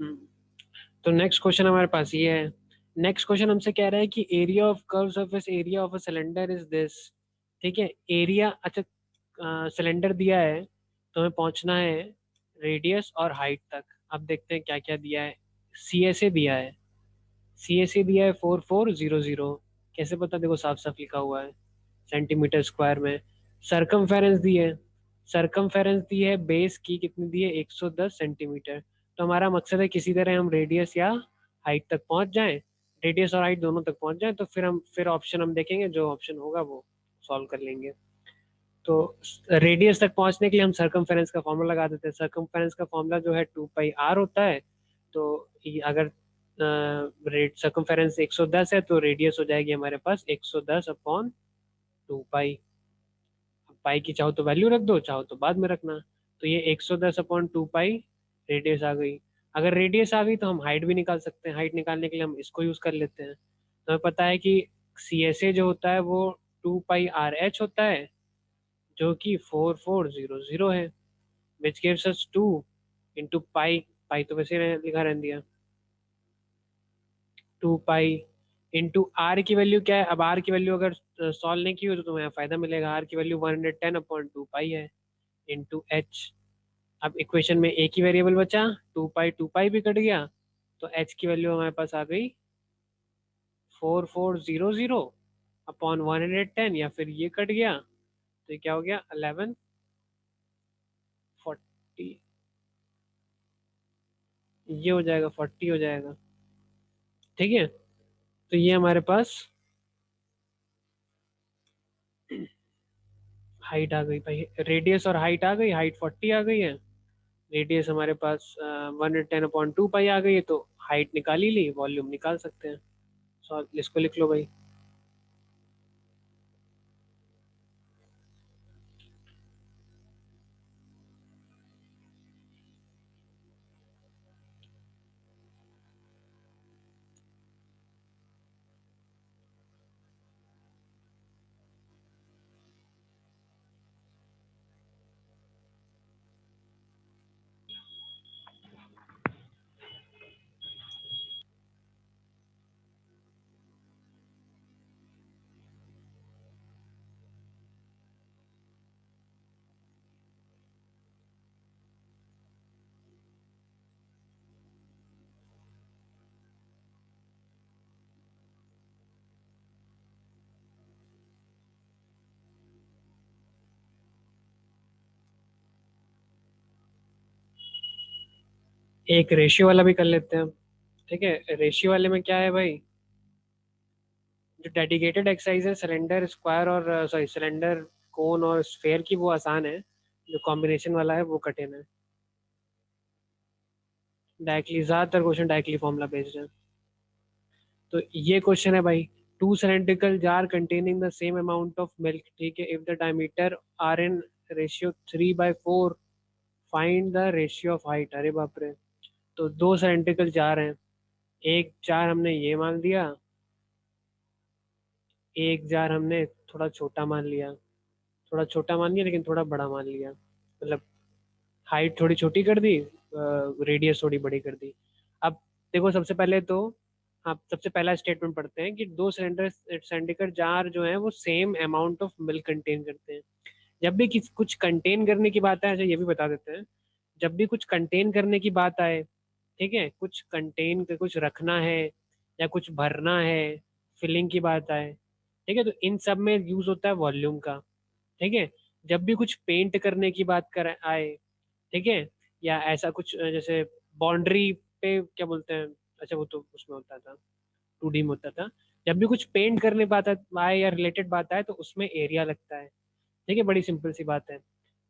तो नेक्स्ट क्वेश्चन हमारे पास ये है। नेक्स्ट क्वेश्चन हमसे कह रहा है कि area of curve surface area of a cylinder is this. ठीक है, एरिया, अच्छा सिलेंडर दिया है तो हमें पहुंचना है रेडियस और हाइट तक। अब देखते हैं क्या क्या दिया है। सी एस ए दिया है, सी एस ए दिया है 4400। कैसे पता, देखो साफ साफ लिखा हुआ है सेंटीमीटर स्क्वायर में। सरकमफेरेंस दी है, सरकमफेरेंस दी है बेस की, कितनी दी है 110 सेंटीमीटर। तो हमारा मकसद है किसी तरह हम रेडियस या हाइट तक पहुंच जाएं, रेडियस और हाइट दोनों तक पहुंच जाएं, तो फिर ऑप्शन हम देखेंगे, जो ऑप्शन होगा वो सॉल्व कर लेंगे। तो रेडियस तक पहुंचने के लिए हम सरकमफेरेंस का फॉर्मूला लगा देते हैं। सरकमफेरेंस का फॉर्मूला जो है 2 पाई आर होता है। तो अगर रेड सरकमफेरेंस 110 है तो रेडियस हो जाएगी हमारे पास 110/2 पाई। पाई की चाहो तो वैल्यू रख दो, चाहो तो बाद में रखना। तो ये 110/2 पाई रेडियस आ गई। अगर रेडियस आ गई तो हम हाइट भी निकाल सकते हैं। हाइट निकालने के लिए हम इसको यूज कर लेते हैं। तो हमें पता है कि सी एस ए जो होता है वो 2 पाई आर एच होता है, जो कि 4400 है, which gives us 2 into pi. पाई तो वैसे लिखा रहने दिया, 2 पाई इंटू आर की वैल्यू क्या है। अब आर की वैल्यू अगर सॉल्व नहीं की हो तो तुम्हें फायदा मिलेगा। आर की वैल्यू 110/2 पाई है, इंटू एच। अब इक्वेशन में एक ही वेरिएबल बचा, 2 पाई भी कट गया, तो एच की वैल्यू हमारे पास आ गई 4400/110, या फिर ये कट गया तो ये क्या हो गया 1140। ये हो जाएगा 40 हो जाएगा। ठीक है, तो ये हमारे पास हाइट आ गई भाई, रेडियस और हाइट आ गई। हाइट 40 आ गई है, रेडियस हमारे पास 110/2 पाई आ गई है, तो हाइट निकाल ही ली, वॉल्यूम निकाल सकते हैं। सो इसको लिख लो भाई। एक रेशियो वाला भी कर लेते हैं हम। ठीक है, रेशियो वाले में क्या है भाई, जो डेडिकेटेड एक्सरसाइज है सिलेंडर स्क्वायर और सॉरी सिलेंडर कोन और स्फेयर की, वो आसान है। जो कॉम्बिनेशन वाला है वो कठिन है। डायरेक्टली ज़्यादातर क्वेश्चन डायरेक्टली फॉर्मूला बेस्ड है। तो ये क्वेश्चन है भाई, two cylindrical jar containing the same amount of milk. ठीक है, if the diameter are in ratio 3/4, find the ratio of height. अरे बाप रे। तो दो सिलेंड्रिकल जार हैं, एक जार हमने ये मान दिया, एक जार हमने थोड़ा छोटा मान लिया। थोड़ा छोटा मान लिया लेकिन थोड़ा बड़ा मान लिया, मतलब हाइट थोड़ी छोटी कर दी, रेडियस थोड़ी बड़ी कर दी। अब देखो सबसे पहले तो आप सबसे पहला स्टेटमेंट पढ़ते हैं कि दो सिलेंडर जार जो है वो same amount of milk contain करते हैं। जब भी कुछ कंटेन करने की बात आए, अच्छा ये भी बता देते हैं, जब भी कुछ कंटेन करने की बात आए, ठीक है, कुछ कंटेन कर कुछ रखना है या कुछ भरना है, फिलिंग की बात आए, ठीक है, तो इन सब में यूज होता है वॉल्यूम का। ठीक है, जब भी कुछ पेंट करने की बात कर आए, ठीक है, या ऐसा कुछ जैसे बाउंड्री पे क्या बोलते हैं, अच्छा वो तो उसमें होता था, 2D में होता था। जब भी कुछ पेंट करने बात आए या रिलेटेड बात आए तो उसमें एरिया लगता है। ठीक है, बड़ी सिंपल सी बात है।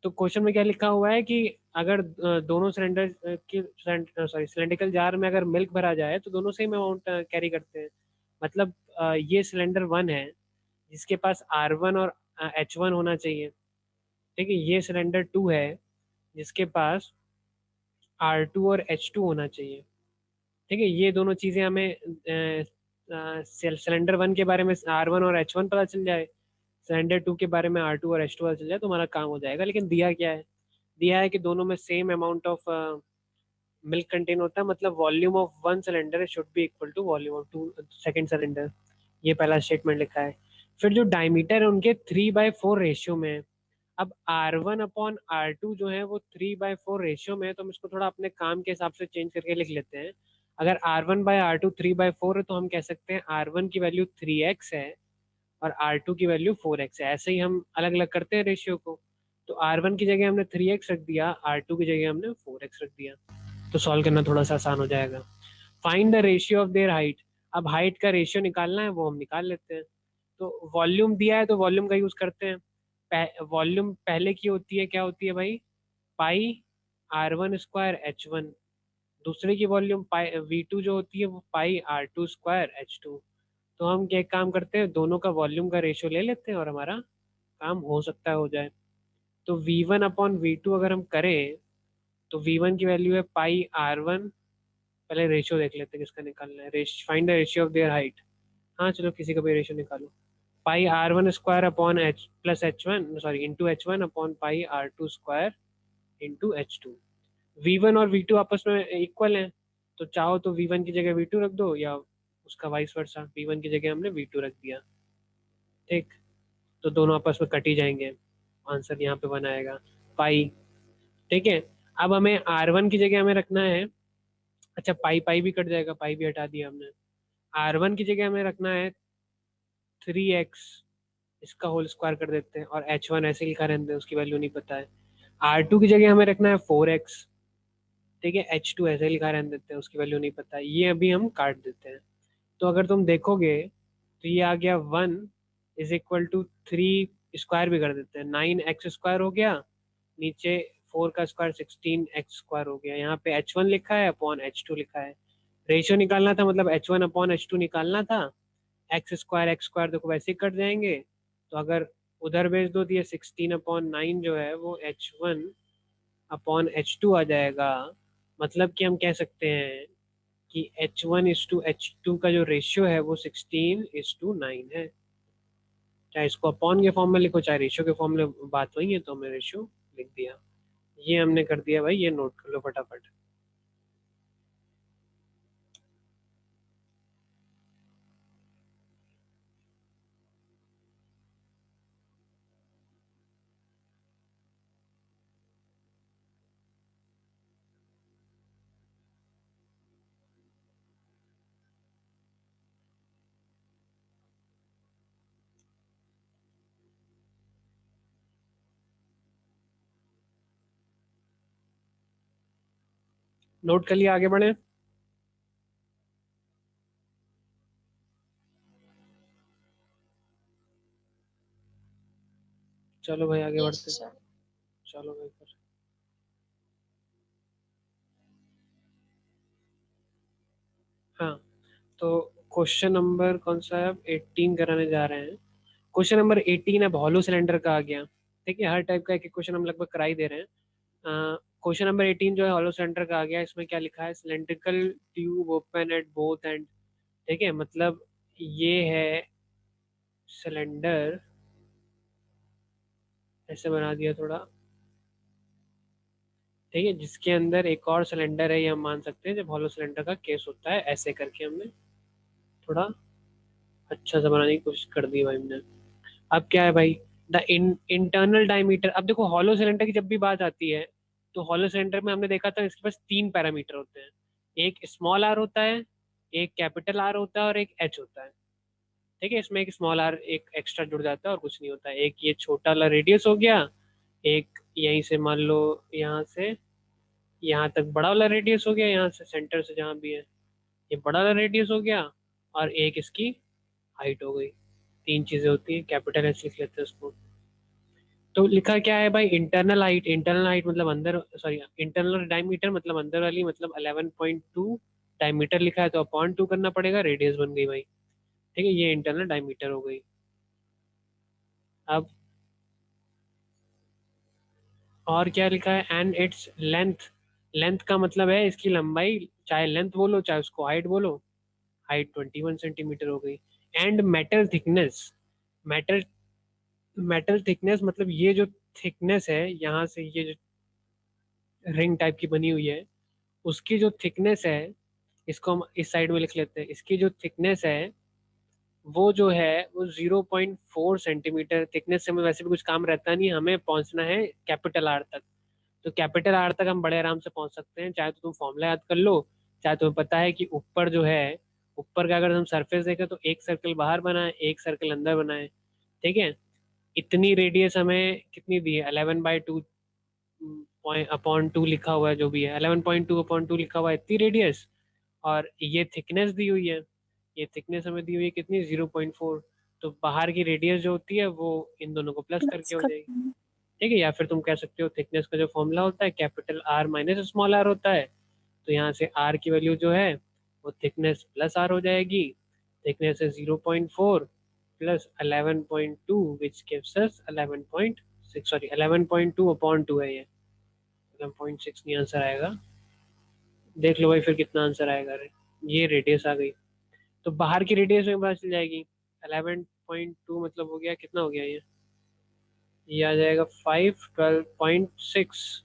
तो क्वेश्चन में क्या लिखा हुआ है कि अगर दोनों सिलेंडर की सॉरी सिलेंड्रिकल जार में अगर मिल्क भरा जाए तो दोनों सेम अमाउंट कैरी करते हैं। मतलब ये सिलेंडर 1 है जिसके पास R1 और H1 होना चाहिए। ठीक है, ये सिलेंडर 2 है जिसके पास R2 और H2 होना चाहिए। ठीक है, ये दोनों चीज़ें हमें सिलेंडर 1 के बारे में R1 और H1 पता चल जाए, सिलेंडर 2 के बारे में R2 और H2 पता चल जाए, तो हमारा काम हो जाएगा। लेकिन दिया क्या है, दिया है कि दोनों में same amount of milk contain होता है, मतलब volume of one cylinder should be equal to volume of two second cylinder. ये पहला स्टेटमेंट लिखा है। फिर जो डायमीटर है उनके 3/4 रेशियो में है। अब R1/R2 जो है वो 3/4 रेशियो में है, तो हम इसको थोड़ा अपने काम के हिसाब से चेंज करके लिख लेते हैं। अगर R1/R2 3/4 है तो हम कह सकते हैं R1 की वैल्यू 3x है और R2 की वैल्यू 4x है। ऐसे ही हम अलग अलग करते हैं रेशियो को। तो R1 की जगह हमने 3x रख दिया, R2 की जगह हमने 4x रख दिया। तो सॉल्व करना थोड़ा सा आसान हो जाएगा। Find the ratio of their height. अब हाइट का रेशियो निकालना है, वो हम निकाल लेते हैं। तो वॉल्यूम दिया है तो वॉल्यूम का यूज करते हैं। वॉल्यूम पहले की होती है, क्या होती है भाई, पाई R1 स्क्वायर H1। दूसरे की वॉल्यूम पाई V2 जो होती है वो पाई R2 स्क्वायर H2। तो हम क्या काम करते हैं, दोनों का वॉल्यूम का रेशियो ले लेते हैं और हमारा काम हो सकता है हो जाए। तो V1/V2 अगर हम करें तो V1 की वैल्यू है पाई R1। पहले रेशियो देख लेते हैं किसका निकालना है। Find the ratio of their height. हाँ चलो किसी का भी रेशियो निकालो। पाई R1 square upon H plus H1, sorry into H1 upon pi R2 square into H2। V1 और V2 आपस में इक्वल हैं, तो चाहो तो V1 की जगह V2 रख दो या उसका वाइस वर्सा, V1 की जगह हमने V2 रख दिया। ठीक, तो दोनों आपस में कट ही जाएंगे, आंसर यहाँ पे बनाएगा पाई। ठीक है, अब हमें R1 की जगह हमें रखना है, अच्छा पाई पाई भी कट जाएगा, पाई भी हटा दिया हमने। R1 की जगह हमें रखना है 3x, इसका होल स्क्वायर कर देते हैं, और H1 ऐसे लिखा रहने दें, उसकी वैल्यू नहीं पता है। R2 की जगह हमें रखना है 4x। ठीक है, H2 ऐसे लिखा रहने देते हैं, उसकी वैल्यू नहीं पता है, ये अभी हम काट देते हैं। तो अगर तुम देखोगे तो ये आ गया 1 = 3, स्क्वायर भी कर देते हैं, 9x स्क्वायर हो गया, नीचे 4 का स्क्वायर 16x स्क्वायर हो गया। यहाँ पे H1 लिखा है अपॉन H2 लिखा है। रेशियो निकालना था, मतलब H1/H2 निकालना था। x स्क्वायर देखो वैसे ही कट जाएंगे, तो अगर उधर भेज दो तो ये 16/9 जो है वो H1/H2 आ जाएगा। मतलब कि हम कह सकते हैं कि H1:H2 का जो रेशियो है वो 16:9 है। चाहे इसको अपॉन के फॉर्म में लिखो चाहे रेशियो के फॉर्म में, बात वही है, तो हमने रेशियो लिख दिया। ये हमने कर दिया भाई, ये नोट कर लो फटाफट। नोट कर लिया, आगे बढ़े। चलो भाई आगे यस बढ़ते। सर। चलो भाई फिर। हाँ, तो क्वेश्चन नंबर कौन सा है, अब 18 कराने जा रहे हैं। क्वेश्चन नंबर 18 अब हॉलो सिलेंडर का आ गया। ठीक है, हर टाइप का एक एक क्वेश्चन हम लगभग करा ही दे रहे हैं। क्वेश्चन नंबर 18 जो है हॉलो सिलेंडर का आ गया। इसमें क्या लिखा है, cylindrical tube open at both and. ठीक है, मतलब ये है सिलेंडर, ऐसे बना दिया थोड़ा। ठीक है, जिसके अंदर एक और सिलेंडर है, ये हम मान सकते हैं जब हॉलो सिलेंडर का केस होता है। ऐसे करके हमने थोड़ा अच्छा सा बनाने की कोशिश कर दी भाई हमने। अब क्या है भाई, द इंटरनल डायमीटर। अब देखो हॉलो सिलेंडर की जब भी बात आती है तो हॉलो सिलेंडर में हमने देखा था इसके पास 3 पैरामीटर होते हैं। एक स्मॉल आर होता है, एक कैपिटल आर होता है और एक एच होता है। ठीक है, इसमें एक स्मॉल आर एक एक्स्ट्रा जुड़ जाता है और कुछ नहीं होता है। एक ये छोटा वाला रेडियस हो गया, एक यहीं से मान लो यहाँ से यहाँ तक बड़ा वाला रेडियस हो गया, यहाँ से सेंटर से जहाँ भी है ये बड़ा वाला रेडियस हो गया, और एक इसकी हाइट हो गई। 3 चीजें होती हैं, कैपिटल एच लिख लेते हैं उसको। तो लिखा क्या है भाई, इंटरनल हाइट। इंटरनल हाइट मतलब अंदर, सॉरी इंटरनल डायमीटर मतलब अंदर वाली, मतलब 11.2 डायमीटर लिखा है तो अपॉन 2 करना पड़ेगा, रेडियस बन गई भाई। ठीक है, ये इंटरनल डायमीटर हो गई। अब और क्या लिखा है, एंड इट्स लेंथ। लेंथ का मतलब है इसकी लंबाई, चाहे लेंथ बोलो चाहे उसको हाइट बोलो। हाइट 21 सेंटीमीटर हो गई। And metal thickness. Metal metal thickness मतलब ये जो थिकनेस है यहाँ से, ये जो रिंग टाइप की बनी हुई है उसकी जो थिकनेस है, इसको हम इस साइड में लिख लेते हैं, इसकी जो थिकनेस है वो जो है वो 0.4 सेंटीमीटर थिकनेस से हमें वैसे भी कुछ काम रहता नहीं, हमें पहुंचना है कैपिटल आर तक। तो कैपिटल आर तक हम बड़े आराम से पहुंच सकते हैं, चाहे तो तुम फॉर्मूला याद कर लो, चाहे तुम्हें पता है कि ऊपर जो है, ऊपर का अगर हम सरफेस देखें तो एक सर्कल बाहर बना है, एक सर्कल अंदर बना है। ठीक है, इतनी रेडियस हमें कितनी दी है, 11/2 अपॉन टू लिखा हुआ है, जो भी है 11.2/2 लिखा हुआ है, इतनी रेडियस। और ये थिकनेस दी हुई है, ये थिकनेस हमें दी हुई है कितनी, 0.4। तो बाहर की रेडियस जो होती है वो इन दोनों को प्लस प्लस करके हो जाएगी। करना। ठीक है, या फिर तुम कह सकते हो थिकनेस का जो फॉर्मूला होता है capital R minus small R होता है। तो यहाँ से आर की वैल्यू जो है वो थिकनेस प्लस आर हो जाएगी। थिकनेस है 0.4 plus 11.2 which gives us 11.6, sorry 11.2/2 है ये, 11.6 नहीं आंसर आएगा। देख लो भाई फिर कितना आंसर आएगा रे। ये रेडियस आ गई, तो बाहर की रेडियस में पता चल जाएगी। 11.2 मतलब हो गया, कितना हो गया ये आ जाएगा 5, 12.6,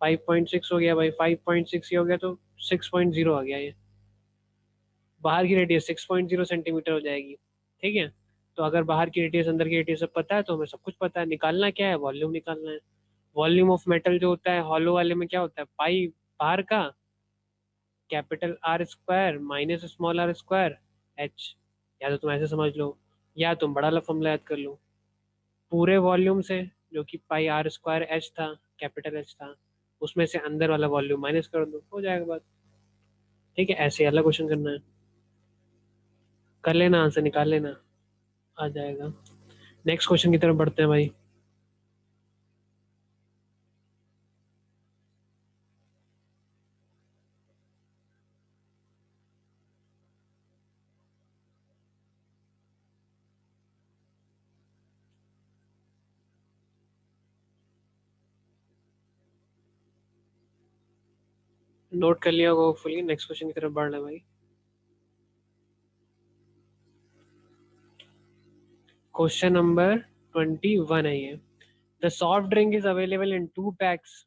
5.6 हो गया भाई, 5.6 ये हो गया तो 6.0 आ गया ये। बाहर की रेडियस 6.0 सेंटीमीटर हो जाएगी। ठीक है, तो अगर बाहर की रेडियस अंदर की रेडियस सब पता है तो हमें सब कुछ पता है, निकालना क्या है, वॉल्यूम निकालना है। वॉल्यूम ऑफ मेटल जो होता है हॉलो वाले में क्या होता है, पाई बाहर का, capital R square minus small R square H. या तो तुम ऐसे समझ लो, या तुम बड़ा वाला फॉर्मूला याद कर लो, पूरे वॉल्यूम से जो कि पाई आर स्क्वायर एच था, कैपिटल एच था, उसमें से अंदर वाला वॉल्यूम माइनस कर दो, हो जाएगा बात। ठीक है, ऐसे अलग क्वेश्चन करना है, कर लेना, आंसर निकाल लेना, आ जाएगा। नेक्स्ट क्वेश्चन की तरफ बढ़ते हैं भाई। नोट कर लिया होगा होपफुली, नेक्स्ट क्वेश्चन की तरफ बढ़ रहे हैं भाई। क्वेश्चन नंबर 21 है ये। The soft drink is available in 2 PACS.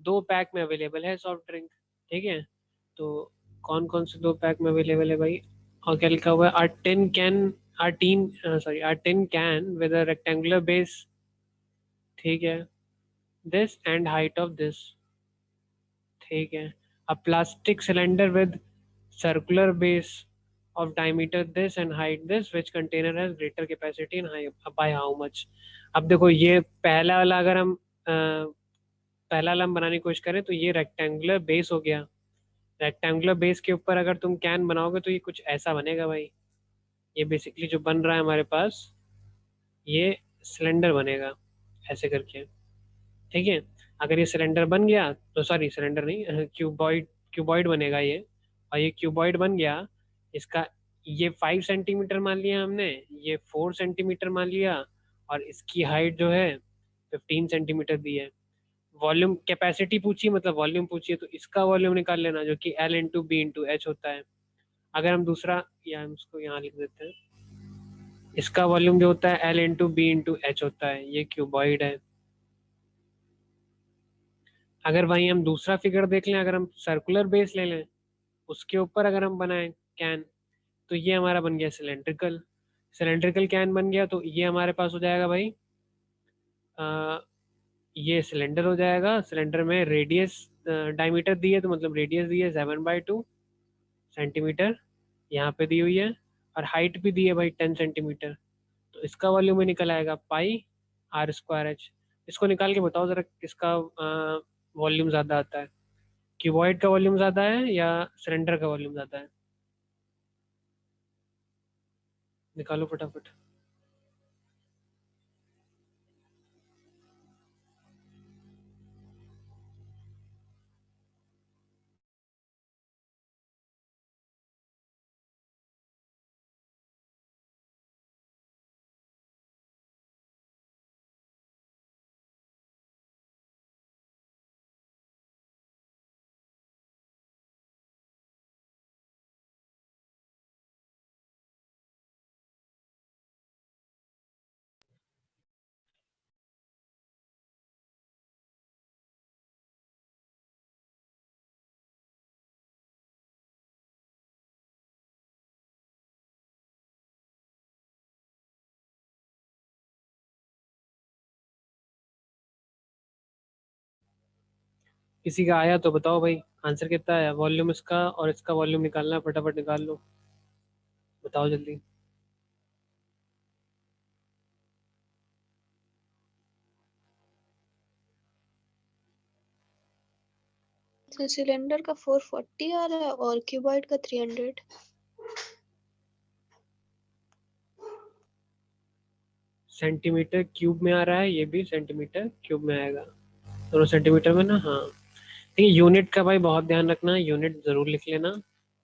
2 pack में अवेलेबल है सॉफ्ट ड्रिंक। ठीक है, तो कौन कौन से 2 पैक में अवेलेबल है भाई, और क्या लिखा हुआ है, a tin can, a tin sorry a tin can with a rectangular base. ठीक है, this and height of this. ठीक है, a plastic cylinder with circular base of diameter this and height this which container has greater capacity and by how much। अब देखो ये पहला वाला अगर हम पहला वाला हम बनाने की कोशिश करें तो ये रेक्टेंगुलर बेस हो गया। रेक्टेंगुलर बेस के ऊपर अगर तुम कैन बनाओगे तो ये कुछ ऐसा बनेगा भाई। ये बेसिकली जो बन रहा है हमारे पास, ये सिलेंडर बनेगा ऐसे करके। ठीक है, अगर ये सिलेंडर बन गया तो, सॉरी सिलेंडर नहीं, क्यूबॉइड, क्यूबॉइड बनेगा ये। और ये क्यूबॉइड बन गया, इसका ये 5 सेंटीमीटर मान लिया हमने, ये 4 सेंटीमीटर मान लिया, और इसकी हाइट जो है 15 सेंटीमीटर दी है। वॉल्यूम कैपेसिटी पूछी मतलब वॉल्यूम पूछिए, तो इसका वॉल्यूम निकाल लेना जो कि L × B × H होता है। अगर हम दूसरा, या हम इसको यहाँ लिख देते हैं, इसका वॉल्यूम जो होता है L × B × H होता है, ये क्यूबॉइड है। अगर वहीं हम दूसरा फिगर देख लें, अगर हम सर्कुलर बेस ले लें, उसके ऊपर अगर हम बनाएं कैन, तो ये हमारा बन गया सिलेंड्रिकल। सिलेंड्रिकल कैन बन गया तो ये हमारे पास हो जाएगा भाई, आ, ये सिलेंडर हो जाएगा। सिलेंडर में रेडियस डायमीटर दी है, तो मतलब रेडियस दी है 7/2 सेंटीमीटर, यहाँ पे दी हुई है, और हाइट भी दी है भाई 10 सेंटीमीटर। तो इसका वॉल्यूम में निकल आएगा पाई आर स्क्वायर एच। इसको निकाल के बताओ जरा किसका वॉल्यूम ज़्यादा आता है, क्यूबॉइड का वॉल्यूम ज़्यादा है या सिलेंडर का वॉल्यूम ज़्यादा है, निकालो फटाफट। किसी का आया तो बताओ भाई, आंसर कितना है? वॉल्यूम इसका और इसका वॉल्यूम निकालना है, फटाफट निकाल लो, बताओ जल्दी। तो सिलेंडर का 440 आ रहा है और क्यूबॉइड का 300। सेंटीमीटर क्यूब में आ रहा है, ये भी सेंटीमीटर क्यूब में आएगा, दोनों सेंटीमीटर में ना, हाँ। ठीक है, यूनिट का भाई बहुत ध्यान रखना, यूनिट जरूर लिख लेना।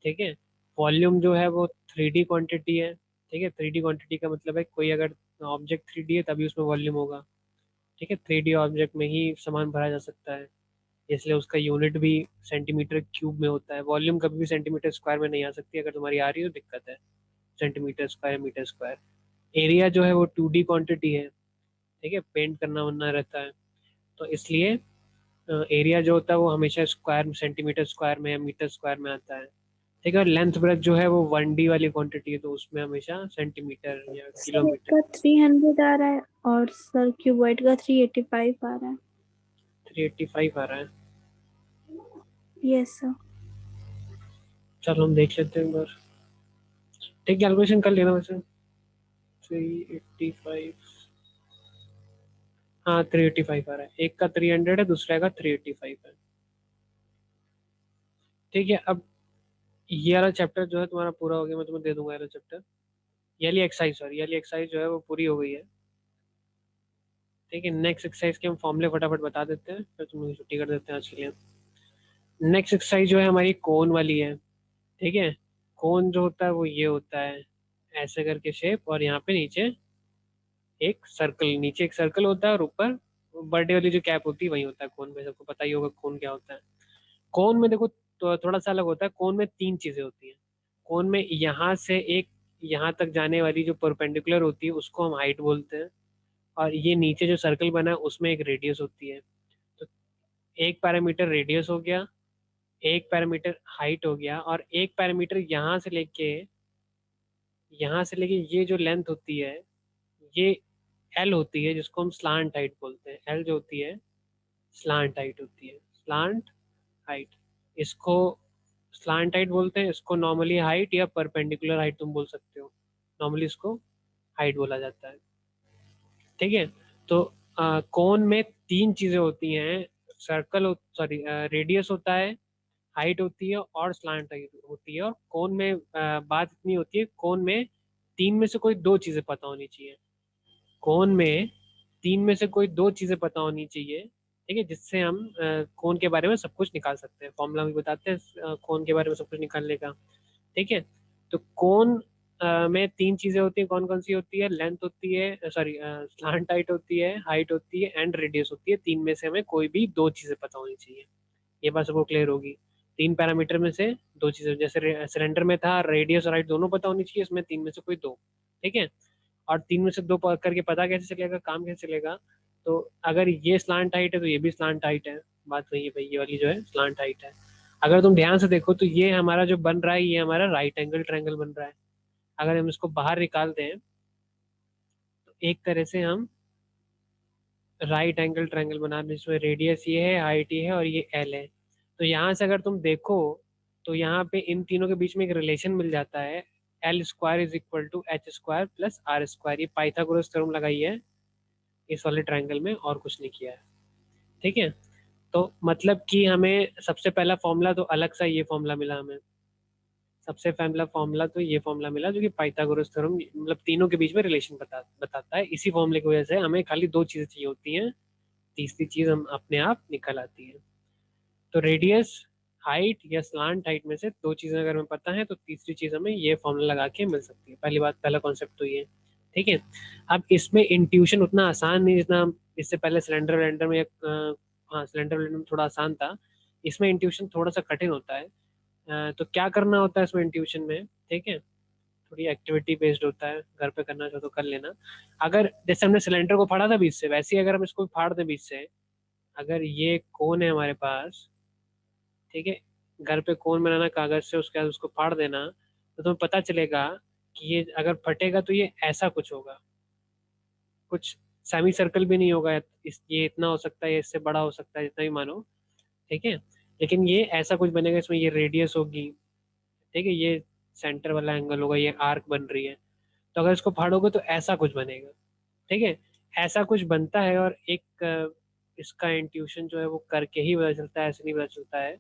ठीक है, वॉल्यूम जो है वो 3D क्वांटिटी है। ठीक है, 3D क्वांटिटी का मतलब है कोई अगर ऑब्जेक्ट 3D है तभी उसमें वॉल्यूम होगा। ठीक है, 3D ऑब्जेक्ट में ही सामान भरा जा सकता है, इसलिए उसका यूनिट भी सेंटीमीटर क्यूब में होता है। वॉल्यूम कभी भी सेंटीमीटर स्क्वायर में नहीं आ सकती, अगर तुम्हारी आ रही हो तो दिक्कत है। Centimetre square, metre square. Area जो है वो 2D क्वांटिटी है। ठीक है, पेंट करना वरना रहता है, तो इसलिए एरिया जो होता है वो हमेशा स्क्वायर, सेंटीमीटर स्क्वायर में या मीटर स्क्वायर में आता है। ठीक है, और लेंथ ब्रेथ जो है वो 1D वाली क्वांटिटी है, तो उसमें हमेशा सेंटीमीटर या सर किलोमीटर। इसका 300 आ रहा है और सर क्यूबॉइड का 385 आ रहा है। 385 आ रहा है। Yes sir. चलो हम देख लेते हैं एक बार। ठीक, कैलकुलेशन कर लेना वैसे। 385, हाँ 385 आ रहा है, एक का 300 है, दूसरे का 385 है। ठीक है, अब ये वाला चैप्टर जो है तुम्हारा पूरा हो गया, मैं तुम्हें दे दूंगा ये वाला चैप्टर। ये वाली एक्सरसाइज, सॉरी, ये वाली एक्सरसाइज जो है वो पूरी हो गई है। ठीक है, नेक्स्ट एक्सरसाइज के हम फॉर्मूले फटाफट बता देते हैं, फिर तुम छुट्टी कर देते हैं आज के लिए। नेक्स्ट एक्सरसाइज जो है हमारी कोन वाली है। ठीक है, कोन जो होता है वो ये होता है, ऐसे करके शेप, और यहाँ पे नीचे एक सर्कल, नीचे एक सर्कल होता है और ऊपर बर्थडे वाली जो कैप होती है वही होता है कोन में। सबको पता ही होगा कोन क्या होता है। कोन में देखो तो थोड़ा सा अलग होता है, कोन में तीन चीजें होती हैं। कोन में यहाँ से एक यहाँ तक जाने वाली जो परपेंडिकुलर होती है उसको हम हाइट बोलते हैं, और ये नीचे जो सर्कल बना है उसमें एक रेडियस होती है। तो एक पैरामीटर रेडियस हो गया, एक पैरामीटर हाइट हो गया, और एक पैरामीटर यहाँ से लेके ये जो लेंथ होती है, ये एल होती है, जिसको हम स्लांट हाइट बोलते हैं। एल जो होती है स्लांट हाइट होती है, स्लांट हाइट। इसको स्लांट हाइट बोलते हैं, इसको नॉर्मली हाइट या परपेंडिकुलर हाइट तुम बोल सकते हो, नॉर्मली इसको हाइट बोला जाता है। ठीक है, तो कोन में तीन चीजें होती हैं, सर्कल, सॉरी, रेडियस होता है, हाइट होती है और स्लांट हाइट होती है। और कोन में बात इतनी होती है, कोन में तीन में से कोई दो चीजें पता होनी चाहिए। कोन में तीन में से कोई दो चीजें पता होनी चाहिए। ठीक है, जिससे हम कोन के बारे में सब कुछ निकाल सकते हैं। फॉर्मूला भी बताते हैं कोन के बारे में सब कुछ निकालने का। ठीक है, तो कोन में तीन चीजें होती हैं, कौन कौन सी होती है? लेंथ होती है, सॉरी, स्लांट हाइट होती है, हाइट होती है एंड रेडियस होती है। तीन में से हमें कोई भी दो चीजें पता होनी चाहिए। ये बात सबको क्लियर होगी। तीन पैरामीटर में से दो चीजें, जैसे सिलेंडर में था रेडियस और हाइट दोनों पता होनी चाहिए, इसमें तीन में से कोई दो। ठीक है, और तीन में से दो करके पता कैसे चलेगा, काम कैसे चलेगा? तो अगर ये स्लांट हाइट है तो ये भी स्लांट हाइट है, बात वही है भाई, ये वाली जो है स्लांट हाइट है। अगर तुम ध्यान से देखो तो ये हमारा जो बन रहा है ये हमारा राइट एंगल ट्रायंगल बन रहा है। अगर हम इसको बाहर निकालते हैं तो एक तरह से हम राइट एंगल ट्रायंगल बना रहे हैं, जिसमें रेडियस ये है, हाइट ये है और ये एल है। तो यहाँ से अगर तुम देखो तो यहाँ पे इन तीनों के बीच में एक रिलेशन मिल जाता है, L square is equal to H square plus R square. ये पाइथागोरस थ्योरम लगाई है इस वाले ट्रायंगल में, और कुछ नहीं किया है। ठीक है, तो मतलब कि हमें सबसे पहला फॉर्मूला तो अलग सा ये फॉर्मूला मिला हमें। सबसे पहला फॉर्मूला तो ये फॉर्मूला मिला जो कि पाइथागोरस थ्योरम, मतलब तीनों के बीच में रिलेशन बताता है। इसी फॉर्मूले की वजह से हमें खाली दो चीजें चाहिए होती हैं, तीसरी चीज हम अपने आप निकल आती है। तो रेडियस, हाइट या स्लांट हाइट में से दो चीजें अगर हमें पता है तो तीसरी चीज हमें ये फॉर्मूला लगा के मिल सकती है। पहली बात, पहला कॉन्सेप्ट तो ये। ठीक है, अब इसमें इंट्यूशन उतना आसान नहीं जितना इससे पहले सिलेंडर वेलेंडर में हाँ सिलेंडर वेलेंडर में थोड़ा आसान था, इसमें इंट्यूशन थोड़ा सा कठिन होता है। तो क्या करना होता है इसमें इंट्यूशन में? ठीक है, थोड़ी एक्टिविटी बेस्ड होता है, घर पे करना चाहो तो कर लेना। अगर जैसे हमने सिलेंडर को फाड़ा था बीच से, वैसे ही अगर हम इसको फाड़ दें बीच से, अगर ये कोन है हमारे पास, ठीक है, घर पे कोन बनाना कागज से, उसके बाद उसको फाड़ देना, तो तुम्हें पता चलेगा कि ये अगर फटेगा तो ये ऐसा कुछ होगा, कुछ सेमी सर्कल भी नहीं होगा, ये इतना हो सकता है, इससे बड़ा हो सकता है, जितना भी मानो। ठीक है। लेकिन ये ऐसा कुछ बनेगा, इसमें ये रेडियस होगी, ठीक है, ये सेंटर वाला एंगल होगा, ये आर्क बन रही है। तो अगर इसको फाड़ोगे तो ऐसा कुछ बनेगा, ठीक है। ऐसा कुछ बनता है, और एक इसका इंट्यूशन जो है वो करके ही पता चलता है, ऐसे नहीं पता चलता है।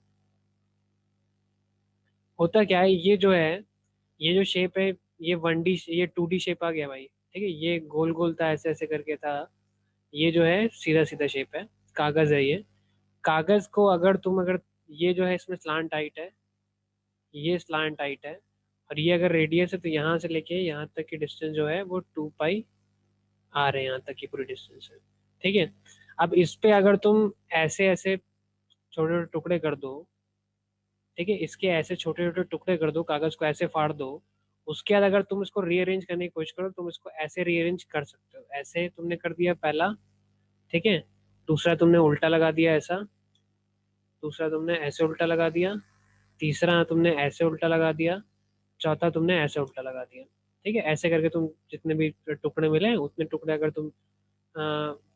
होता क्या है, ये जो है, ये जो शेप है, ये 1D, ये 2D शेप आ गया भाई, ठीक है। ये गोल गोल था, ऐसे ऐसे करके था, ये जो है सीधा सीधा शेप है, कागज है ये। कागज को अगर तुम, अगर ये जो है इसमें स्लांट हाइट है, ये स्लांट हाइट है, और ये अगर रेडियस है, तो यहाँ से लेके यहाँ तक की डिस्टेंस जो है वो 2 पाई आ रहे हैं, यहाँ तक की पूरी डिस्टेंस है, ठीक है। अब इस पे अगर तुम ऐसे ऐसे छोटे छोटे टुकड़े कर दो, ठीक है, इसके ऐसे छोटे छोटे टुकड़े कर दो, कागज को ऐसे फाड़ दो, उसके बाद अगर तुम इसको रीअरेंज करने की कोशिश करो, तुम इसको ऐसे रीअरेंज कर सकते हो। ऐसे तुमने कर दिया पहला, ठीक है, दूसरा तुमने उल्टा लगा दिया ऐसा, दूसरा तुमने ऐसे उल्टा लगा दिया, तीसरा तुमने ऐसे उल्टा लगा दिया, चौथा तुमने ऐसे उल्टा लगा दिया, ठीक है। ऐसे करके तुम जितने भी टुकड़े मिले उतने टुकड़े अगर तुम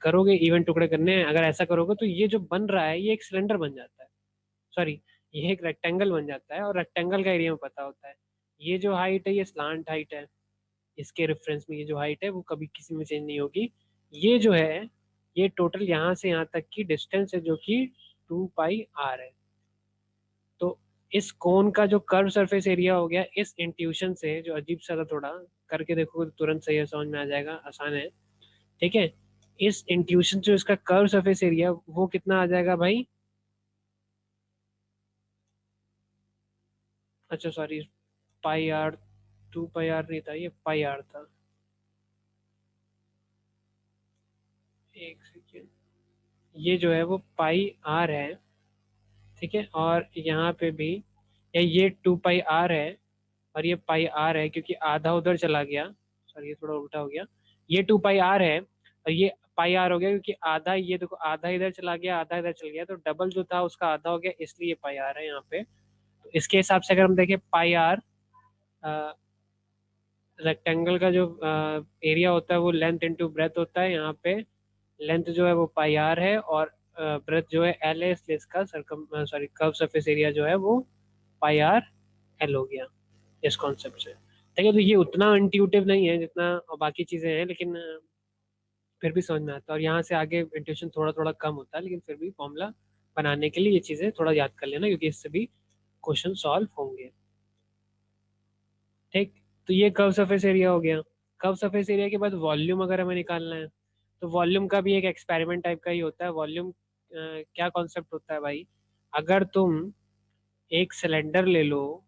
करोगे, इवन टुकड़े करने हैं, अगर ऐसा करोगे तो ये जो बन रहा है ये एक सिलेंडर बन जाता है, सॉरी, ये एक रेक्टेंगल बन जाता है, और रेक्टेंगल का एरिया में पता होता है। ये जो हाइट है ये स्लांट हाइट है, इसके रेफरेंस में ये जो हाइट है वो कभी किसी में चेंज नहीं होगी। ये जो है, ये टोटल यहाँ से यहाँ तक की डिस्टेंस है, जो कि 2 पाई r है। तो इस कोन का जो कर्व सरफेस एरिया हो गया, इस इंट्यूशन से, जो अजीब सा था थोड़ा, करके देखोगे तो तुरंत सही है, समझ में आ जाएगा, आसान है, ठीक है। इस इंट्यूशन से इसका कर्व सरफेस एरिया वो कितना आ जाएगा भाई, अच्छा सॉरी, पाई r, 2 पाई r नहीं था, ये पाई r था, एक सेकेंड, ये जो है वो पाई r है, ठीक है। और यहाँ पे भी, या ये 2 पाई r है, और ये पाई r है, क्योंकि आधा उधर चला गया, सॉरी ये थोड़ा उल्टा हो गया, ये 2 पाई r है, और ये पाई r हो गया, क्योंकि आधा, ये देखो आधा इधर चला गया, आधा इधर चल गया, तो डबल जो था उसका आधा हो गया, इसलिए ये पाई r है यहाँ पे। तो इसके हिसाब से अगर हम देखें, पाई r, रेक्टेंगल का जो एरिया होता है वो लेंथ इंटू ब्रेथ होता है, यहाँ पे लेंथ जो है वो पाई r है, और ब्रेथ जो है l है, इसलिए इसका सरकम, सॉरी, कर्व सरफेस एरिया जो है वो पाई r l हो गया, इस कॉन्सेप्ट से, ठीक है। तो ये उतना इंट्यूटिव नहीं है जितना बाकी चीज़ें हैं, लेकिन फिर भी समझ में आता है, और यहाँ से आगे इंट्यूशन थोड़ा थोड़ा कम होता है, लेकिन फिर भी फॉर्मूला बनाने के लिए ये चीज़ें थोड़ा याद कर लेना, क्योंकि इससे भी क्वेश्चन सॉल्व होंगे, ठीक। तो ये कर्व सरफेस एरिया हो गया। कर्व सरफेस एरिया के बाद वॉल्यूम अगर हमें निकालना है, तो वॉल्यूम का भी एक एक्सपेरिमेंट टाइप का ही होता है। वॉल्यूम क्या कॉन्सेप्ट होता है भाई, अगर तुम एक सिलेंडर ले लो,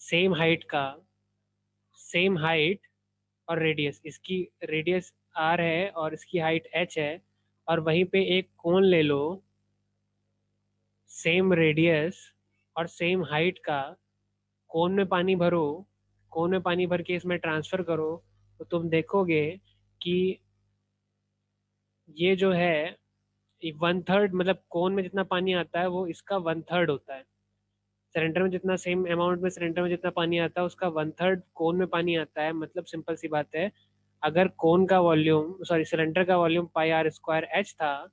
सेम हाइट का, सेम हाइट और रेडियस, इसकी रेडियस r है और इसकी हाइट h है, और वहीं पे एक कोन ले लो, सेम रेडियस और सेम हाइट का, कोन में पानी भरो, कोन में पानी भर के इसमें ट्रांसफर करो, तो तुम देखोगे कि ये जो है 1/3, मतलब कोन में जितना पानी आता है वो इसका 1/3 होता है। सिलेंडर में जितना, सेम अमाउंट में सिलेंडर में जितना पानी आता है उसका 1/3 कोन में पानी आता है। मतलब सिंपल सी बात है, अगर कोन का वॉल्यूम, सॉरी, सिलेंडर का वॉल्यूम पाई r² h था,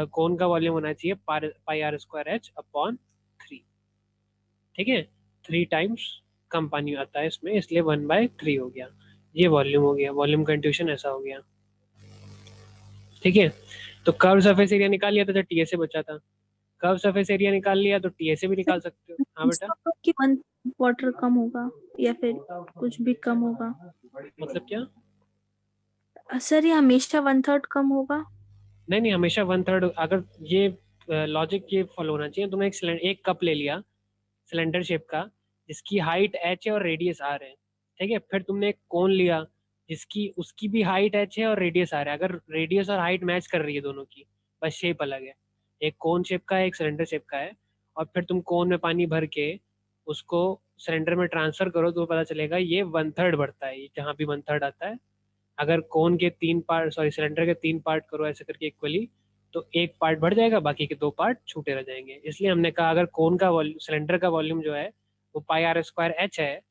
कोन का वॉल्यूम होना चाहिए पाई r²h/3, ठीक है। 3 टाइम्स कम पानी आता है इसमें, इसलिए 1/3 हो गया। ये वॉल्यूम हो गया, वॉल्यूम का इंट्यूशन ऐसा हो गया, ठीक है। तो कर्व सरफेस एरिया निकाल लिया था, टीए से बचा था। कर्व सरफेस एरिया निकाल लिया तो टीए से भी निकाल सकते हो। हाँ बेटा, कि 1 क्वार्टर कम होगा या फिर कुछ भी कम होगा? मतलब क्या? सर ये हमेशा 1/3 कम होगा? नहीं नहीं, हमेशा 1/3, अगर ये लॉजिक ये फॉलो होना चाहिए। तुमने एक कप ले लिया सिलेंडर शेप का, जिसकी हाइट h है और रेडियस r है, ठीक है। फिर तुमने एक कोन लिया जिसकी, उसकी भी हाइट h है और रेडियस r है। अगर रेडियस और हाइट मैच कर रही है दोनों की, बस शेप अलग है, एक कोन शेप का है, एक सिलेंडर शेप का है, और फिर तुम कोन में पानी भर के उसको सिलेंडर में ट्रांसफर करो, तो पता चलेगा ये 1/3 बढ़ता है, जहाँ भी 1/3 आता है। अगर कोन के 3 पार्ट, सॉरी, सिलेंडर के 3 पार्ट करो ऐसे करके इक्वली, तो एक पार्ट बढ़ जाएगा, बाकी के 2 पार्ट छूटे रह जाएंगे। इसलिए हमने कहा अगर कोन का वॉल्यूम, सिलेंडर का वॉल्यूम जो है वो पाई r² h है,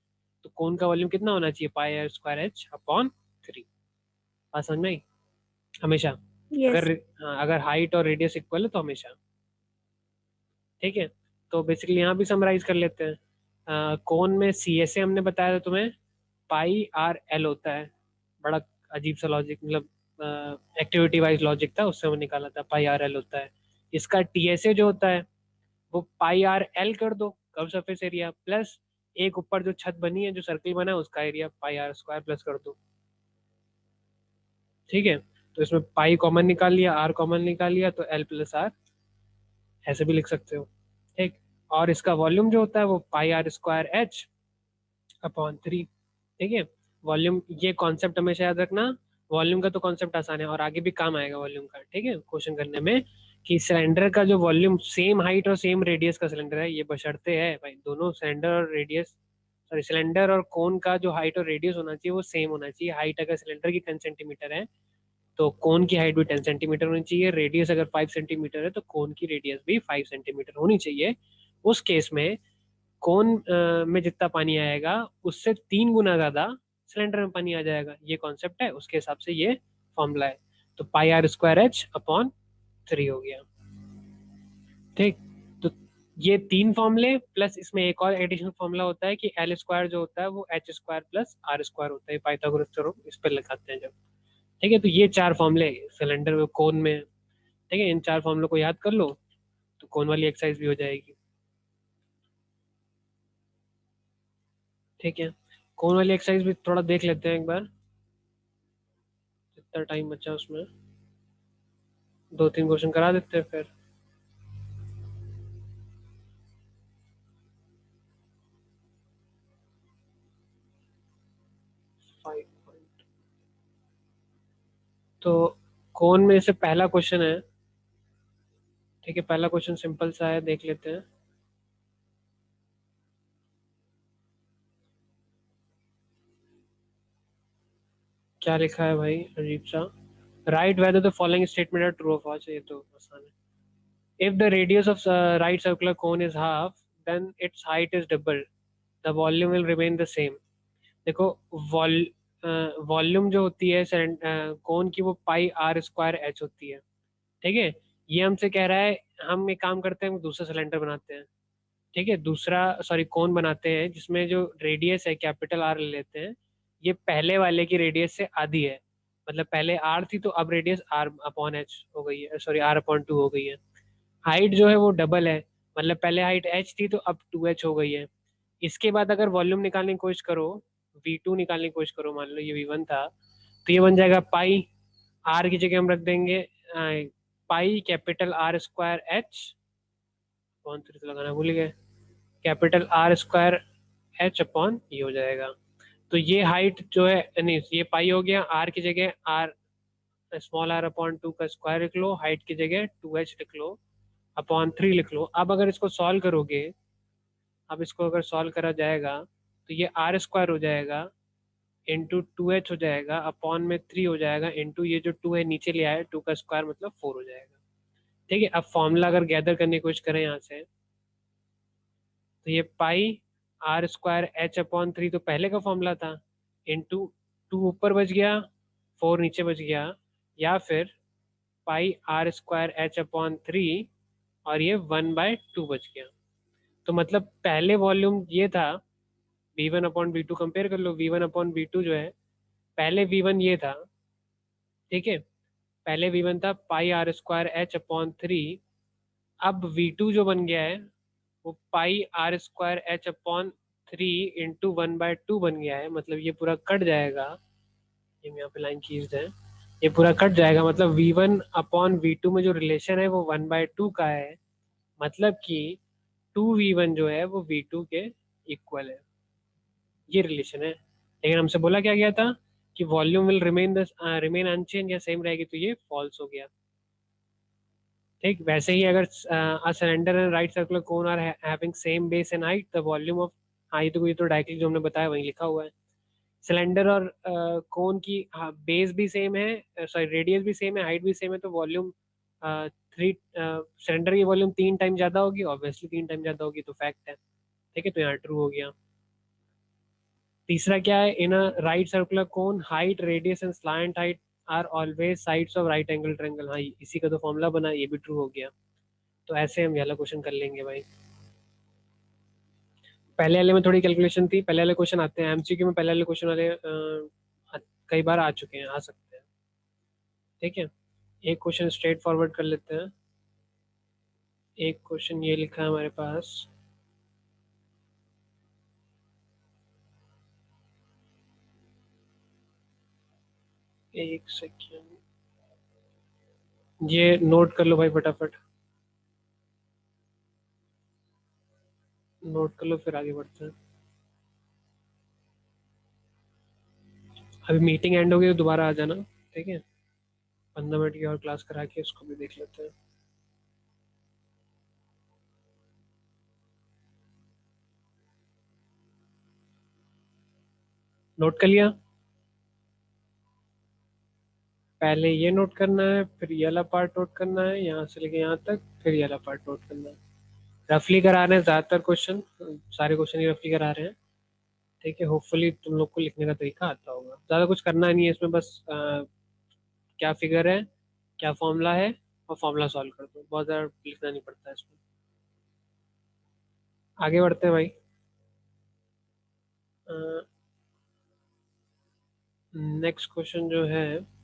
तो कोन का वॉल्यूम कितना होना चाहिए, पाई r²h/3। बात समझ में आई? हमेशा, यस। अगर, हाँ, अगर हाइट और रेडियस इक्वल है तो हमेशा, ठीक है, तो बेसिकली यहाँ भी समराइज कर लेते हैं। कोन में CSA हमने बताया था तुम्हें पाई आर एल होता है। बड़ा अजीब सा लॉजिक, मतलब एक्टिविटी वाइज लॉजिक था, उससे वो निकाला था, पाई आर एल होता है। इसका TSA जो होता है वो पाई आर एल कर दो, कर्व सरफेस एरिया, प्लस एक ऊपर जो छत बनी है, जो सर्किल बना है, उसका area pi R square plus कर दो। ठीक है, तो इसमें पाई कॉमन निकाल लिया, आर कॉमन निकाल लिया, तो एल प्लस आर ऐसे भी लिख सकते हो। ठीक, और इसका वॉल्यूम जो होता है वो pi R square H upon 3। ठीक है, वॉल्यूम, ये कॉन्सेप्ट हमेशा याद रखना। वॉल्यूम का तो कॉन्सेप्ट आसान है और आगे भी काम आएगा वॉल्यूम का, ठीक है, क्वेश्चन करने में, कि सिलेंडर का जो वॉल्यूम सेम हाइट और सेम रेडियस का सिलेंडर है, ये बशर्ते है भाई दोनों सिलेंडर और रेडियस, सॉरी सिलेंडर और कोन का जो हाइट और रेडियस होना चाहिए वो सेम होना चाहिए। हाइट अगर सिलेंडर की 10 सेंटीमीटर है तो कोन की हाइट भी 10 सेंटीमीटर होनी चाहिए। रेडियस अगर 5 सेंटीमीटर है तो कोन की रेडियस भी 5 सेंटीमीटर होनी चाहिए। उस केस में कोन में जितना पानी आएगा उससे 3 गुना ज्यादा सिलेंडर में पानी आ जाएगा। ये कॉन्सेप्ट है, उसके हिसाब से ये फॉर्मूला है। तो pi R square H upon 3 हो गया। ठीक, तो ये 3 फॉर्मूले प्लस इसमें एक और एडिशनल फॉर्मूला होता है कि एल स्क्वायर जो होता है वो H square plus R square होता है। पाइथागोरस थ्योरम इस पर लगाते हैं जब। ठीक है, तो ये 4 फॉर्मूले सिलेंडर में, कोन में। ठीक है, इन 4 फॉर्मूलों को याद कर लो तो कोन वाली एक्सरसाइज भी हो जाएगी। ठीक है, कोन वाली एक्सरसाइज भी थोड़ा देख लेते हैं एक बार, जितना टाइम बचा उसमें 2-3 क्वेश्चन करा देते हैं फिर। तो कोन में से पहला क्वेश्चन है। ठीक है, पहला क्वेश्चन सिंपल सा है, देख लेते हैं। क्या लिखा है भाई, अजीब सा। Write whether the following statement are true और फॉल्स। ये तो आसान है। If the radius of right circular cone is half then its height is double, the volume will remain the same. देखो, वॉल वॉल्यूम जो होती है कोन की वो पाई आर स्क्वायर एच होती है। ठीक है, ये हमसे कह रहा है, हम एक काम करते हैं, दूसरा सिलेंडर बनाते हैं। ठीक है, दूसरा सॉरी कोन बनाते हैं जिसमें जो रेडियस है कैपिटल आर ले लेते हैं। ये पहले वाले की रेडियस से आधी है, मतलब पहले आर थी तो अब रेडियस आर अपॉन एच हो गई है, सॉरी आर अपॉन 2 हो गई है। हाइट जो है वो डबल है, मतलब पहले हाइट एच थी तो अब 2h हो गई है। इसके बाद अगर वॉल्यूम निकालने की कोशिश करो, V2 निकालने की कोशिश करो, मान लो ये V1 था, तो ये बन जाएगा पाई, आर की जगह हम रख देंगे पाई कैपिटल आर स्क्वायर एच, कौन सी लगाना भूल गए, capital R square H upon ये हो जाएगा। तो ये हाइट जो है, नहीं ये पाई हो गया, आर की जगह आर स्मॉल आर अपॉन 2 का स्क्वायर लिख लो, हाइट की जगह 2h लिख लो, अपॉन 3 लिख लो। अब अगर इसको सॉल्व करोगे, अब इसको अगर सॉल्व करा जाएगा तो ये आर स्क्वायर हो जाएगा, इंटू 2h हो जाएगा, अपॉन में 3 हो जाएगा, इंटू ये जो 2 है नीचे ले आया, 2 का स्क्वायर मतलब 4 हो जाएगा। ठीक है, अब फॉर्मूला अगर गैदर करने की कोशिश करें यहाँ से, तो ये पाई आर स्क्वायर एच अपॉन 3 तो पहले का फॉर्मूला था, इंटू 2 ऊपर बच गया, 4 नीचे बच गया, या फिर पाई आर स्क्वायर एच अपॉन 3 और ये 1/2 बच गया। तो मतलब पहले वॉल्यूम ये था, V1 अपॉन V2 कंपेयर कर लो, V1 अपॉन V2 जो है, पहले V1 ये था। ठीक है, पहले V1 था pi R square H upon 3, अब V2 जो बन गया है वो pi R square H upon 3 into 1/2 बन गया है। मतलब ये पूरा कट जाएगा, ये यहाँ पे लाइन खींच दें, ये पूरा कट जाएगा, मतलब V1 अपॉन V2 में जो रिलेशन है वो 1/2 का है, मतलब कि 2V1 जो है वो V2 के इक्वल है। ये रिलेशन है। लेकिन हमसे बोला क्या गया था कि वॉल्यूम विल रिमेन अनचेंज या सेम रहेगी, तो ये फॉल्स हो गया। ठीक, वैसे ही अगर a cylinder and right circular cone are having same base and height, the volume of height, ये तो डायरेक्टली जो हमने बताया वही लिखा हुआ है। सिलेंडर और कोन की बेस भी सेम है, सॉरी रेडियस भी सेम है, हाइट भी सेम है, तो वॉल्यूम 3, सिलेंडर की वॉल्यूम 3 टाइम ज़्यादा होगी, ऑब्वियसली 3 टाइम ज़्यादा होगी, तो फैक्ट है। ठीक है, तो यहाँ ट्रू हो गया। तीसरा क्या है, in a right circular cone height radius and slant height are always sides of right angle triangle. हाँ, इसी का तो फॉर्मूला बना, ये भी ट्रू हो गया। तो ऐसे हम ये वाला क्वेश्चन कर लेंगे भाई। पहले वाले में थोड़ी कैलकुलेशन थी, पहले वाले क्वेश्चन आते हैं एमसीक्यू में, पहले वाले क्वेश्चन वाले कई बार आ चुके हैं, आ सकते हैं। ठीक है, एक क्वेश्चन स्ट्रेट फॉरवर्ड कर लेते हैं। एक क्वेश्चन ये लिखा है हमारे पास, एक सेकेंड, ये नोट कर लो भाई फटाफट, नोट कर लो फिर आगे बढ़ते हैं। अभी मीटिंग एंड हो गई तो दोबारा आ जाना, ठीक है। 15 मिनट की और क्लास करा के इसको भी देख लेते हैं। नोट कर लिया? पहले ये नोट करना है, फिर ये वाला पार्ट नोट करना है, यहाँ से लेके यहाँ तक, फिर ये वाला पार्ट नोट करना है। रफली करा रहे हैं ज़्यादातर क्वेश्चन, सारे क्वेश्चन ही रफली करा रहे हैं। ठीक है, होपफुली तुम लोग को लिखने का तरीका आता होगा। ज़्यादा कुछ करना नहीं है इसमें, बस क्या फिगर है, क्या फॉर्मूला है, और फॉर्मूला सॉल्व कर दो, बहुत ज़्यादा लिखना नहीं पड़ता है इसमें। आगे बढ़ते हैं भाई। नेक्स्ट क्वेश्चन जो है,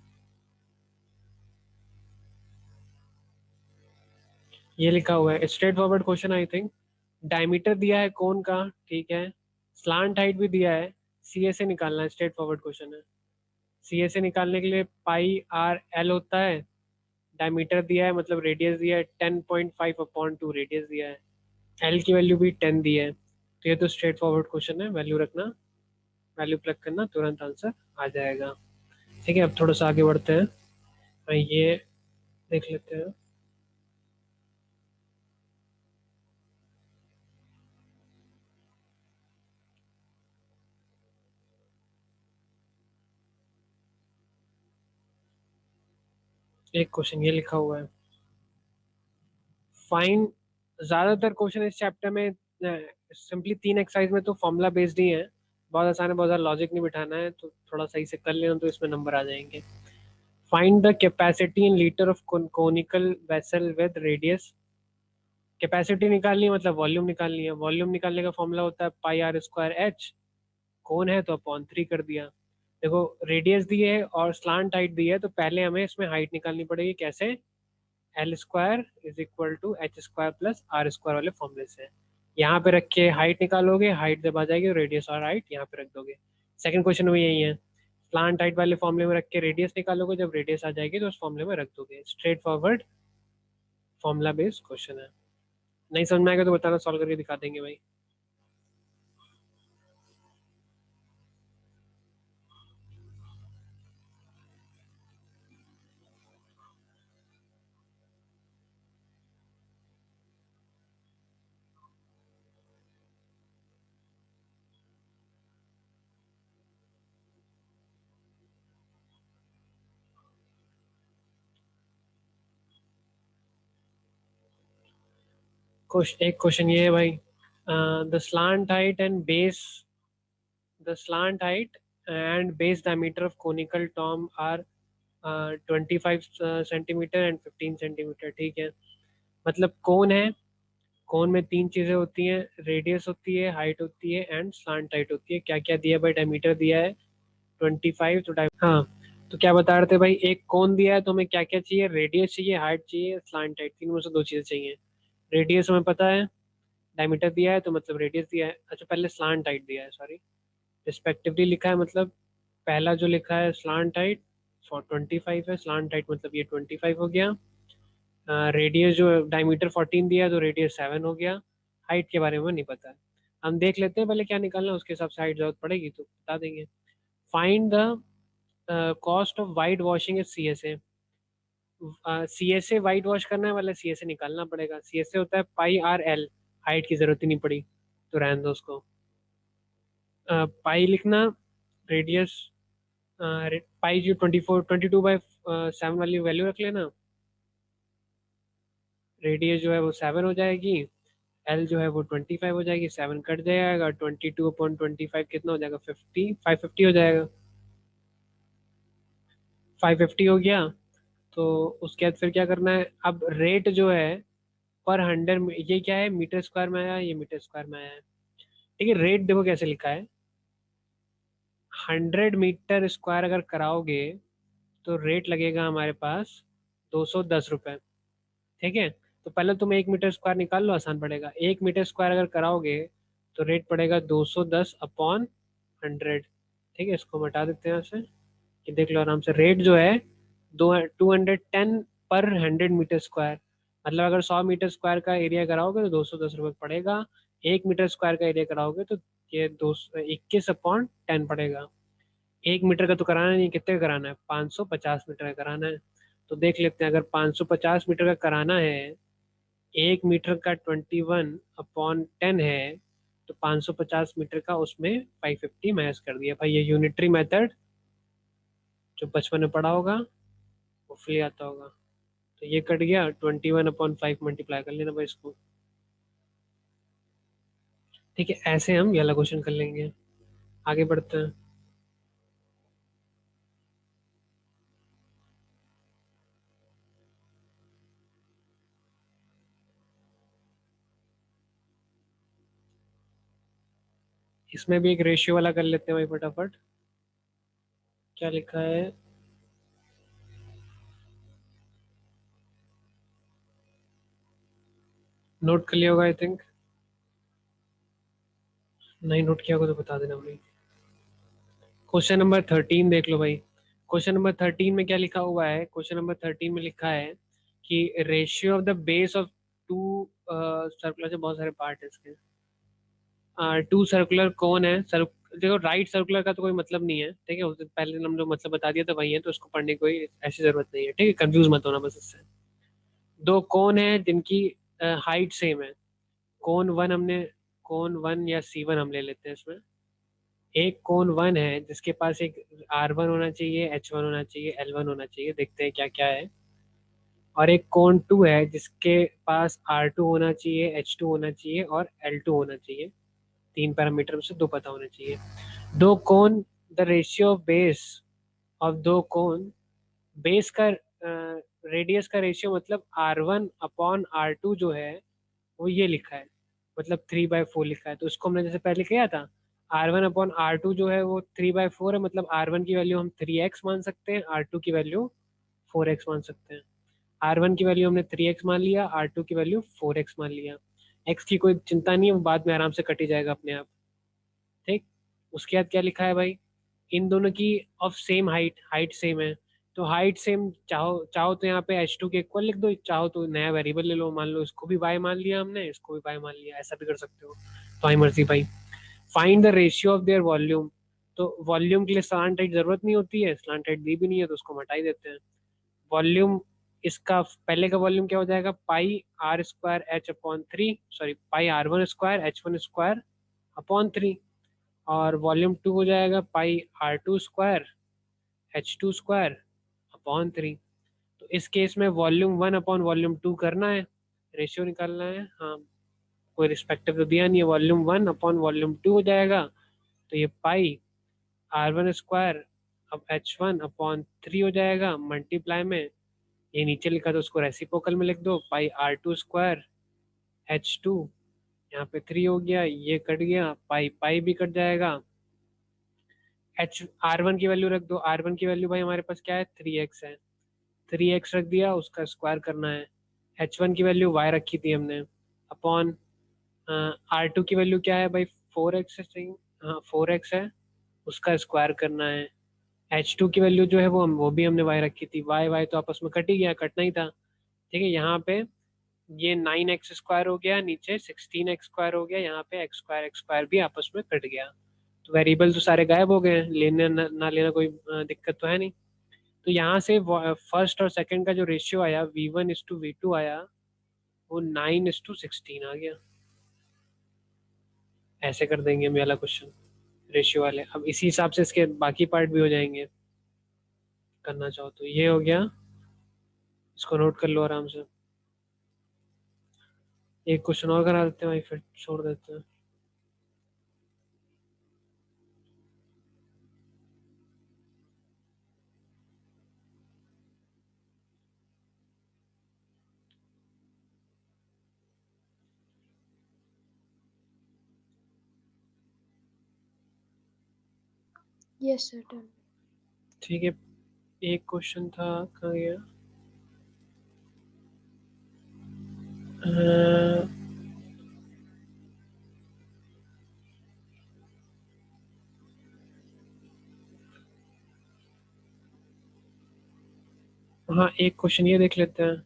ये लिखा हुआ है straight forward question I think. Diameter दिया है कोन का, ठीक है, स्लांट हाइट भी दिया है, सी ए से निकालना है, स्ट्रेट फॉरवर्ड क्वेश्चन है। सी ए से निकालने के लिए पाई आर एल होता है, डायमीटर दिया है मतलब रेडियस दिया है 10.5/2 रेडियस दिया है, एल की वैल्यू भी 10 दी है। तो ये तो स्ट्रेट फॉरवर्ड क्वेश्चन है, वैल्यू रखना, वैल्यू प्लग करना, तुरंत आंसर आ जाएगा। ठीक है, अब थोड़ा सा आगे बढ़ते हैं, ये देख लेते हैं। एक क्वेश्चन ये लिखा हुआ है, फाइन। ज्यादातर क्वेश्चन इस चैप्टर में सिंपली 3 एक्सरसाइज में तो फॉर्मूला बेस्ड ही है, बहुत आसान है, बहुत ज़्यादा लॉजिक नहीं बिठाना है, तो थोड़ा सही से कर लेना तो इसमें नंबर आ जाएंगे। Find the capacity in litre of conical vessel with radius. Capacity निकालनी है मतलब वॉल्यूम निकालनी है, वॉल्यूम निकालने का फॉर्मूला होता है पाई आर स्क्वायर एच, कौन है तो अपॉन 3 कर दिया। देखो रेडियस दी है और स्लांट हाइट दी है, तो पहले हमें इसमें हाइट निकालनी पड़ेगी, कैसे, L square is equal to H square plus R square वाले फॉर्मूले से। यहाँ पे रख के हाइट निकालोगे, हाइट जब आ जाएगी रेडियस और हाइट यहाँ पे रख दोगे। सेकंड क्वेश्चन में यही है, स्लांट हाइट वाले फॉर्मूले में रख के रेडियस निकालोगे, जब रेडियस आ जाएगी तो उस फॉर्मूले में रख दोगे। Straight forward formula based question है। नहीं समझ में आएगा तो बताना, सॉल्व करके दिखा देंगे भाई। एक क्वेश्चन ये है भाई, the slant height and base, the slant height and base diameter of conical tomb are 25 centimetre and 15 centimetre. ठीक है, मतलब कौन है, कौन में 3 चीजें होती हैं, रेडियस होती है, हाइट होती है एंड स्लांट हाइट होती है। क्या क्या दिया भाई, डायमीटर दिया है 25, तो हाँ, तो क्या बता रहे थे भाई, एक कौन दिया है तो हमें क्या क्या चाहिए, रेडियस चाहिए, हाइट चाहिए, स्लांट हाइट, तीन में से 2 चीजें चाहिए। रेडियस हमें पता है, डायमीटर दिया है तो मतलब रेडियस दिया है। अच्छा पहले स्लांट हाइट दिया है, सॉरी, रिस्पेक्टिवली लिखा है, मतलब पहला जो लिखा है स्लांट हाइट फॉर 25 है, स्लांट हाइट मतलब ये 25 हो गया। रेडियस जो डायमीटर 14 दिया है तो रेडियस 7 हो गया। हाइट के बारे में नहीं पता है, हम देख लेते हैं पहले क्या निकालना है, उसके हिसाब से हाइट जरूरत पड़ेगी तो बता देंगे। Find the cost of white washing is C S A. C S A white wash करना है वाला सी एस ए निकालना पड़ेगा, सी एस ए होता है पाई आर एल, हाइट की जरूरत ही नहीं पड़ी तो रहने दो उसको। पाई लिखना, रेडियस, पाई जो 22/7 वाली वैल्यू रख लेना, रेडियस जो है वो 7 हो जाएगी, एल जो है वो 25 हो जाएगी, 7 कट जाएगा, 22/25 कितना हो जाएगा, 550 हो जाएगा, 550 हो गया। तो उसके बाद फिर क्या करना है, अब रेट जो है पर 100, ये क्या है, मीटर स्क्वायर में आया, ये मीटर स्क्वायर में आया है। ठीक है, रेट देखो कैसे लिखा है, 100 मीटर स्क्वायर अगर कराओगे तो रेट लगेगा हमारे पास 210 रुपये। ठीक है, तो पहले तुम 1 मीटर स्क्वायर निकाल लो, आसान पड़ेगा। 1 मीटर स्क्वायर अगर कराओगे तो रेट पड़ेगा 210/100। ठीक है, इसको हटा देते हैं यहाँ से, कि देख लो आराम से, रेट जो है 210 पर 100 मीटर स्क्वायर। मतलब अगर 100 मीटर स्क्वायर का एरिया कराओगे तो 210 रुपये पड़ेगा। 1 मीटर स्क्वायर का एरिया कराओगे तो ये 221/10 पड़ेगा। 1 मीटर का तो कराना नहीं, कितने का कराना है, 550 मीटर का कराना है। तो देख लेते हैं, अगर 550 मीटर का कराना है, 1 मीटर का 21/10 है, तो 550 मीटर का उसमें 550 माइनस कर दिया भाई। ये यूनिटरी मेथड जो बचपन में पढ़ा होगा वो फ्री आता होगा। तो ये कट गया, 21/5 मल्टीप्लाई कर लेना भाई इसको। ठीक है, ऐसे हम ये वाला क्वेश्चन कर लेंगे। आगे बढ़ते हैं। इसमें भी एक रेशियो वाला कर लेते हैं भाई फटाफट। क्या लिखा है, नोट कर लिया होगा आई थिंक। नहीं नोट किया होगा तो बता देना भाई। क्वेश्चन नंबर 13 देख लो भाई। क्वेश्चन नंबर 13 में क्या लिखा हुआ है, क्वेश्चन नंबर 13 में लिखा है कि ratio of the base of two circular से, बहुत सारे पार्ट है इसके, टू सर्कुलर कौन है सर। देखो राइट सर्कुलर का तो कोई मतलब नहीं है, ठीक है, उससे पहले हम जो मतलब बता दिया था वही है, तो उसको पढ़ने की कोई ऐसी जरूरत नहीं है। ठीक है, कंफ्यूज मत होना बस इससे। दो कौन है जिनकी हाइट सेम है, कौन वन हमने, कौन वन या C1 हम ले लेते हैं इसमें। एक कोण वन है जिसके पास एक R1 होना चाहिए, H1 होना चाहिए, L1 होना चाहिए, देखते हैं क्या क्या है। और एक कोण टू है जिसके पास R2 होना चाहिए, H2 होना चाहिए और L2 होना चाहिए। 3 पैरामीटर में से 2 पता होने चाहिए। दो कोण, the ratio of base of दो कोण, बेस का रेडियस का रेशियो मतलब R1/R2 जो है वो ये लिखा है, मतलब 3/4 लिखा है। तो उसको हमने जैसे पहले किया था, R1/R2 जो है वो 3/4 है, मतलब R1 की वैल्यू हम 3x मान सकते हैं, R2 की वैल्यू 4x मान सकते हैं। R1 की वैल्यू हमने 3x मान लिया, R2 की वैल्यू 4x मान लिया। x की कोई चिंता नहीं है, वो बाद में आराम से कटी जाएगा अपने आप। ठीक, उसके बाद क्या लिखा है भाई, इन दोनों की of same height, height same है। तो हाइट सेम, चाहो चाहो तो यहाँ पे H2 के इक्वल लिख दो, चाहो तो नया वेरिएबल ले लो, मान लो इसको भी y मान लिया हमने, इसको भी y मान लिया, ऐसा भी कर सकते हो, तुम्हारी मर्जी भाई। Find the ratio of their volume. तो वॉल्यूम के लिए स्लांट हाइट जरूरत नहीं होती है, स्लांट हाइट दी भी नहीं है, तो उसको हम हटा ही देते हैं। वॉल्यूम, इसका पहले का वॉल्यूम क्या हो जाएगा, πr² H/3, sorry πr1² H1² और वॉल्यूम टू हो जाएगा πr2² H2²/3। तो इस केस में वॉल्यूम 1/वॉल्यूम 2 करना है, रेशियो निकालना है। हाँ, कोई रिस्पेक्टिव तो दिया नहीं है, वॉल्यूम 1/वॉल्यूम 2 हो जाएगा। तो ये πr1² अब H1/3 हो जाएगा मल्टीप्लाई में, ये नीचे लिखा तो उसको रेसिप्रोकल में लिख दो, πr2²H2, यहाँ पे 3 हो गया, ये कट गया, पाई पाई भी कट जाएगा। R1 की वैल्यू रख दो, R1 की वैल्यू भाई हमारे पास क्या है, 3x है, 3x रख दिया, उसका स्क्वायर करना है। H1 की वैल्यू y रखी थी हमने, अपॉन R2 की वैल्यू क्या है भाई, 4x है, सही, हाँ 4x है, उसका स्क्वायर करना है। H2 की वैल्यू जो है वो भी हमने y रखी थी, y तो आपस में कट ही गया, कटना ही था। ठीक है, यहाँ पे ये 9x² हो गया, नीचे 16x² हो गया, यहाँ पे x² भी आपस में कट गया। तो वेरिएबल तो सारे गायब हो गए हैं, लेने ना लेना कोई दिक्कत तो है नहीं। तो यहाँ से फर्स्ट और सेकंड का जो रेशियो आया V1:V2 आया, वो 9:16 आ गया। ऐसे कर देंगे हम ये वाला क्वेश्चन रेशियो वाले। अब इसी हिसाब से इसके बाकी पार्ट भी हो जाएंगे, करना चाहो तो। ये हो गया, इसको नोट कर लो आराम से। एक क्वेश्चन और करा देते हैं भाई, फिर छोड़ देते हैं। Yes, sir. Done. ठीक है, एक क्वेश्चन था, कहाँ गया? अ, हाँ, एक क्वेश्चन ये देख लेते हैं।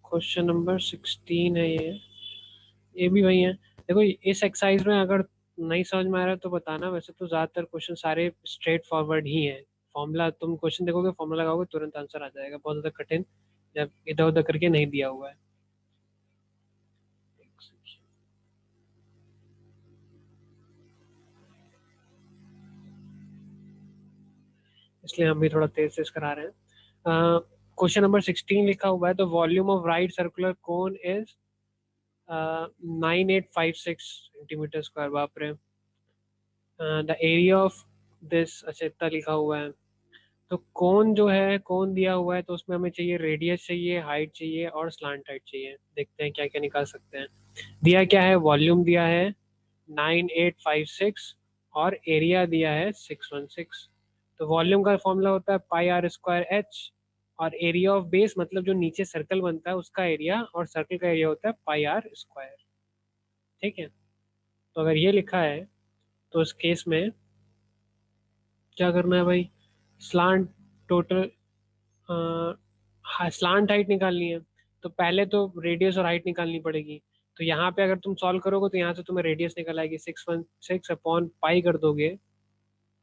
क्वेश्चन नंबर 16 है ये भी वही है। देखो इस एक्सरसाइज में अगर नहीं समझ में आ रहा है तो बताना, वैसे तो ज़्यादातर क्वेश्चन सारे स्ट्रेट फॉरवर्ड ही हैं। फॉर्मूला तुम क्वेश्चन देखोगे, फॉर्मूला लगाओगे, तुरंत आंसर आ जाएगा। बहुत ज़्यादा कठिन जब इधर उधर करके नहीं दिया हुआ है। इसलिए हम भी थोड़ा तेज तेज करा रहे हैं। क्वेश्चन नंबर 16 लिखा हुआ है, the volume of right circular cone is 9856 centimetre square. बाप रे। द एरिया ऑफ दिस, अच्छा इतना लिखा हुआ है। तो कौन जो है, कौन दिया हुआ है, तो उसमें हमें चाहिए रेडियस चाहिए, हाइट चाहिए और स्लांट हाइट चाहिए। देखते हैं क्या क्या निकाल सकते हैं। दिया क्या है, वॉल्यूम दिया है 9856 और एरिया दिया है 616। तो वॉल्यूम का फॉर्मूला होता है पाई आर स्क्वायर एच, और एरिया ऑफ बेस मतलब जो नीचे सर्कल बनता है उसका एरिया, और सर्कल का एरिया होता है पाई आर स्क्वायर। ठीक है, तो अगर ये लिखा है तो इस केस में क्या करना है भाई, स्लांट टोटल स्लांट हाइट निकालनी है। तो पहले तो रेडियस और हाइट निकालनी पड़ेगी। तो यहाँ पे अगर तुम सॉल्व करोगे तो यहाँ से तुम्हें रेडियस निकल आएगी 616 अपॉन पाई कर दोगे,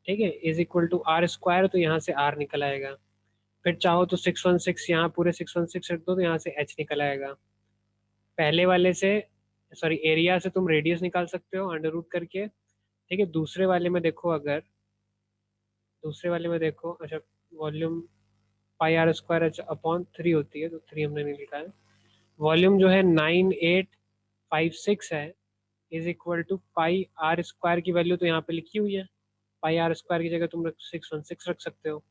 ठीक है, is equal to R square, तो यहाँ से आर निकल आएगा। फिर चाहो तो 616 यहाँ पूरे 616 रख दो, तो यहाँ से एच निकल आएगा। पहले वाले से, सॉरी, एरिया से तुम रेडियस निकाल सकते हो अंडर रूट करके। ठीक है, दूसरे वाले में देखो, अगर दूसरे वाले में देखो, अच्छा, volume pi R square H upon 3 होती है, तो 3 हमने नहीं लिखा है। वॉल्यूम जो है 9856 है, is equal to pi R square की वैल्यू तो यहाँ पे लिखी हुई है। पाई आर स्क्वायर की जगह तुम 616 रख सकते हो,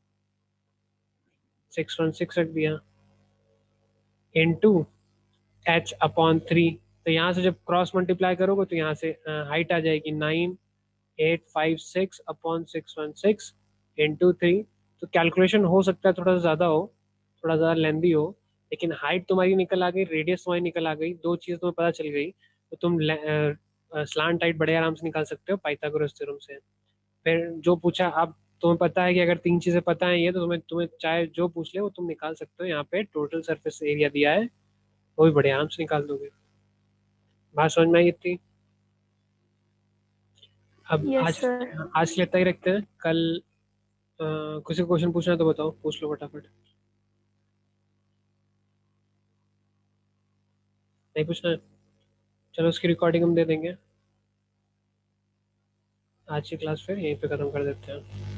616 रख दिया, इनटू एच अपॉन 3। तो यहाँ से जब क्रॉस मल्टीप्लाई करोगे तो यहाँ से हाइट आ जाएगी 9856 अपॉन 616 इंटू 3। तो कैलकुलेशन हो सकता है थोड़ा सा ज़्यादा हो, थोड़ा ज़्यादा लेंदी हो, लेकिन हाइट तुम्हारी निकल आ गई, रेडियस तुम्हारी निकल आ गई, दो चीज़ तुम्हें पता चल गई, तो तुम स्लांट हाइट बड़े आराम से निकाल सकते हो पाइथागोरस थ्योरम से। फिर जो पूछा, अब तुम्हें पता है कि अगर तीन चीज़ें पता है ये, तो तुम्हें तुम्हें चाहे जो पूछ ले वो तुम निकाल सकते हो। यहाँ पे टोटल सरफेस एरिया दिया है, वो भी बड़े आराम से निकाल दोगे। बात समझ में आई इतनी? अब यस आज सर। आज के लिए इतना ही रखते हैं। कल किसी को क्वेश्चन पूछना है तो बताओ, पूछ लो फटाफट। नहीं पूछना है, चलो उसकी रिकॉर्डिंग हम दे देंगे। आज की क्लास फिर यहीं पे ख़त्म कर देते हैं।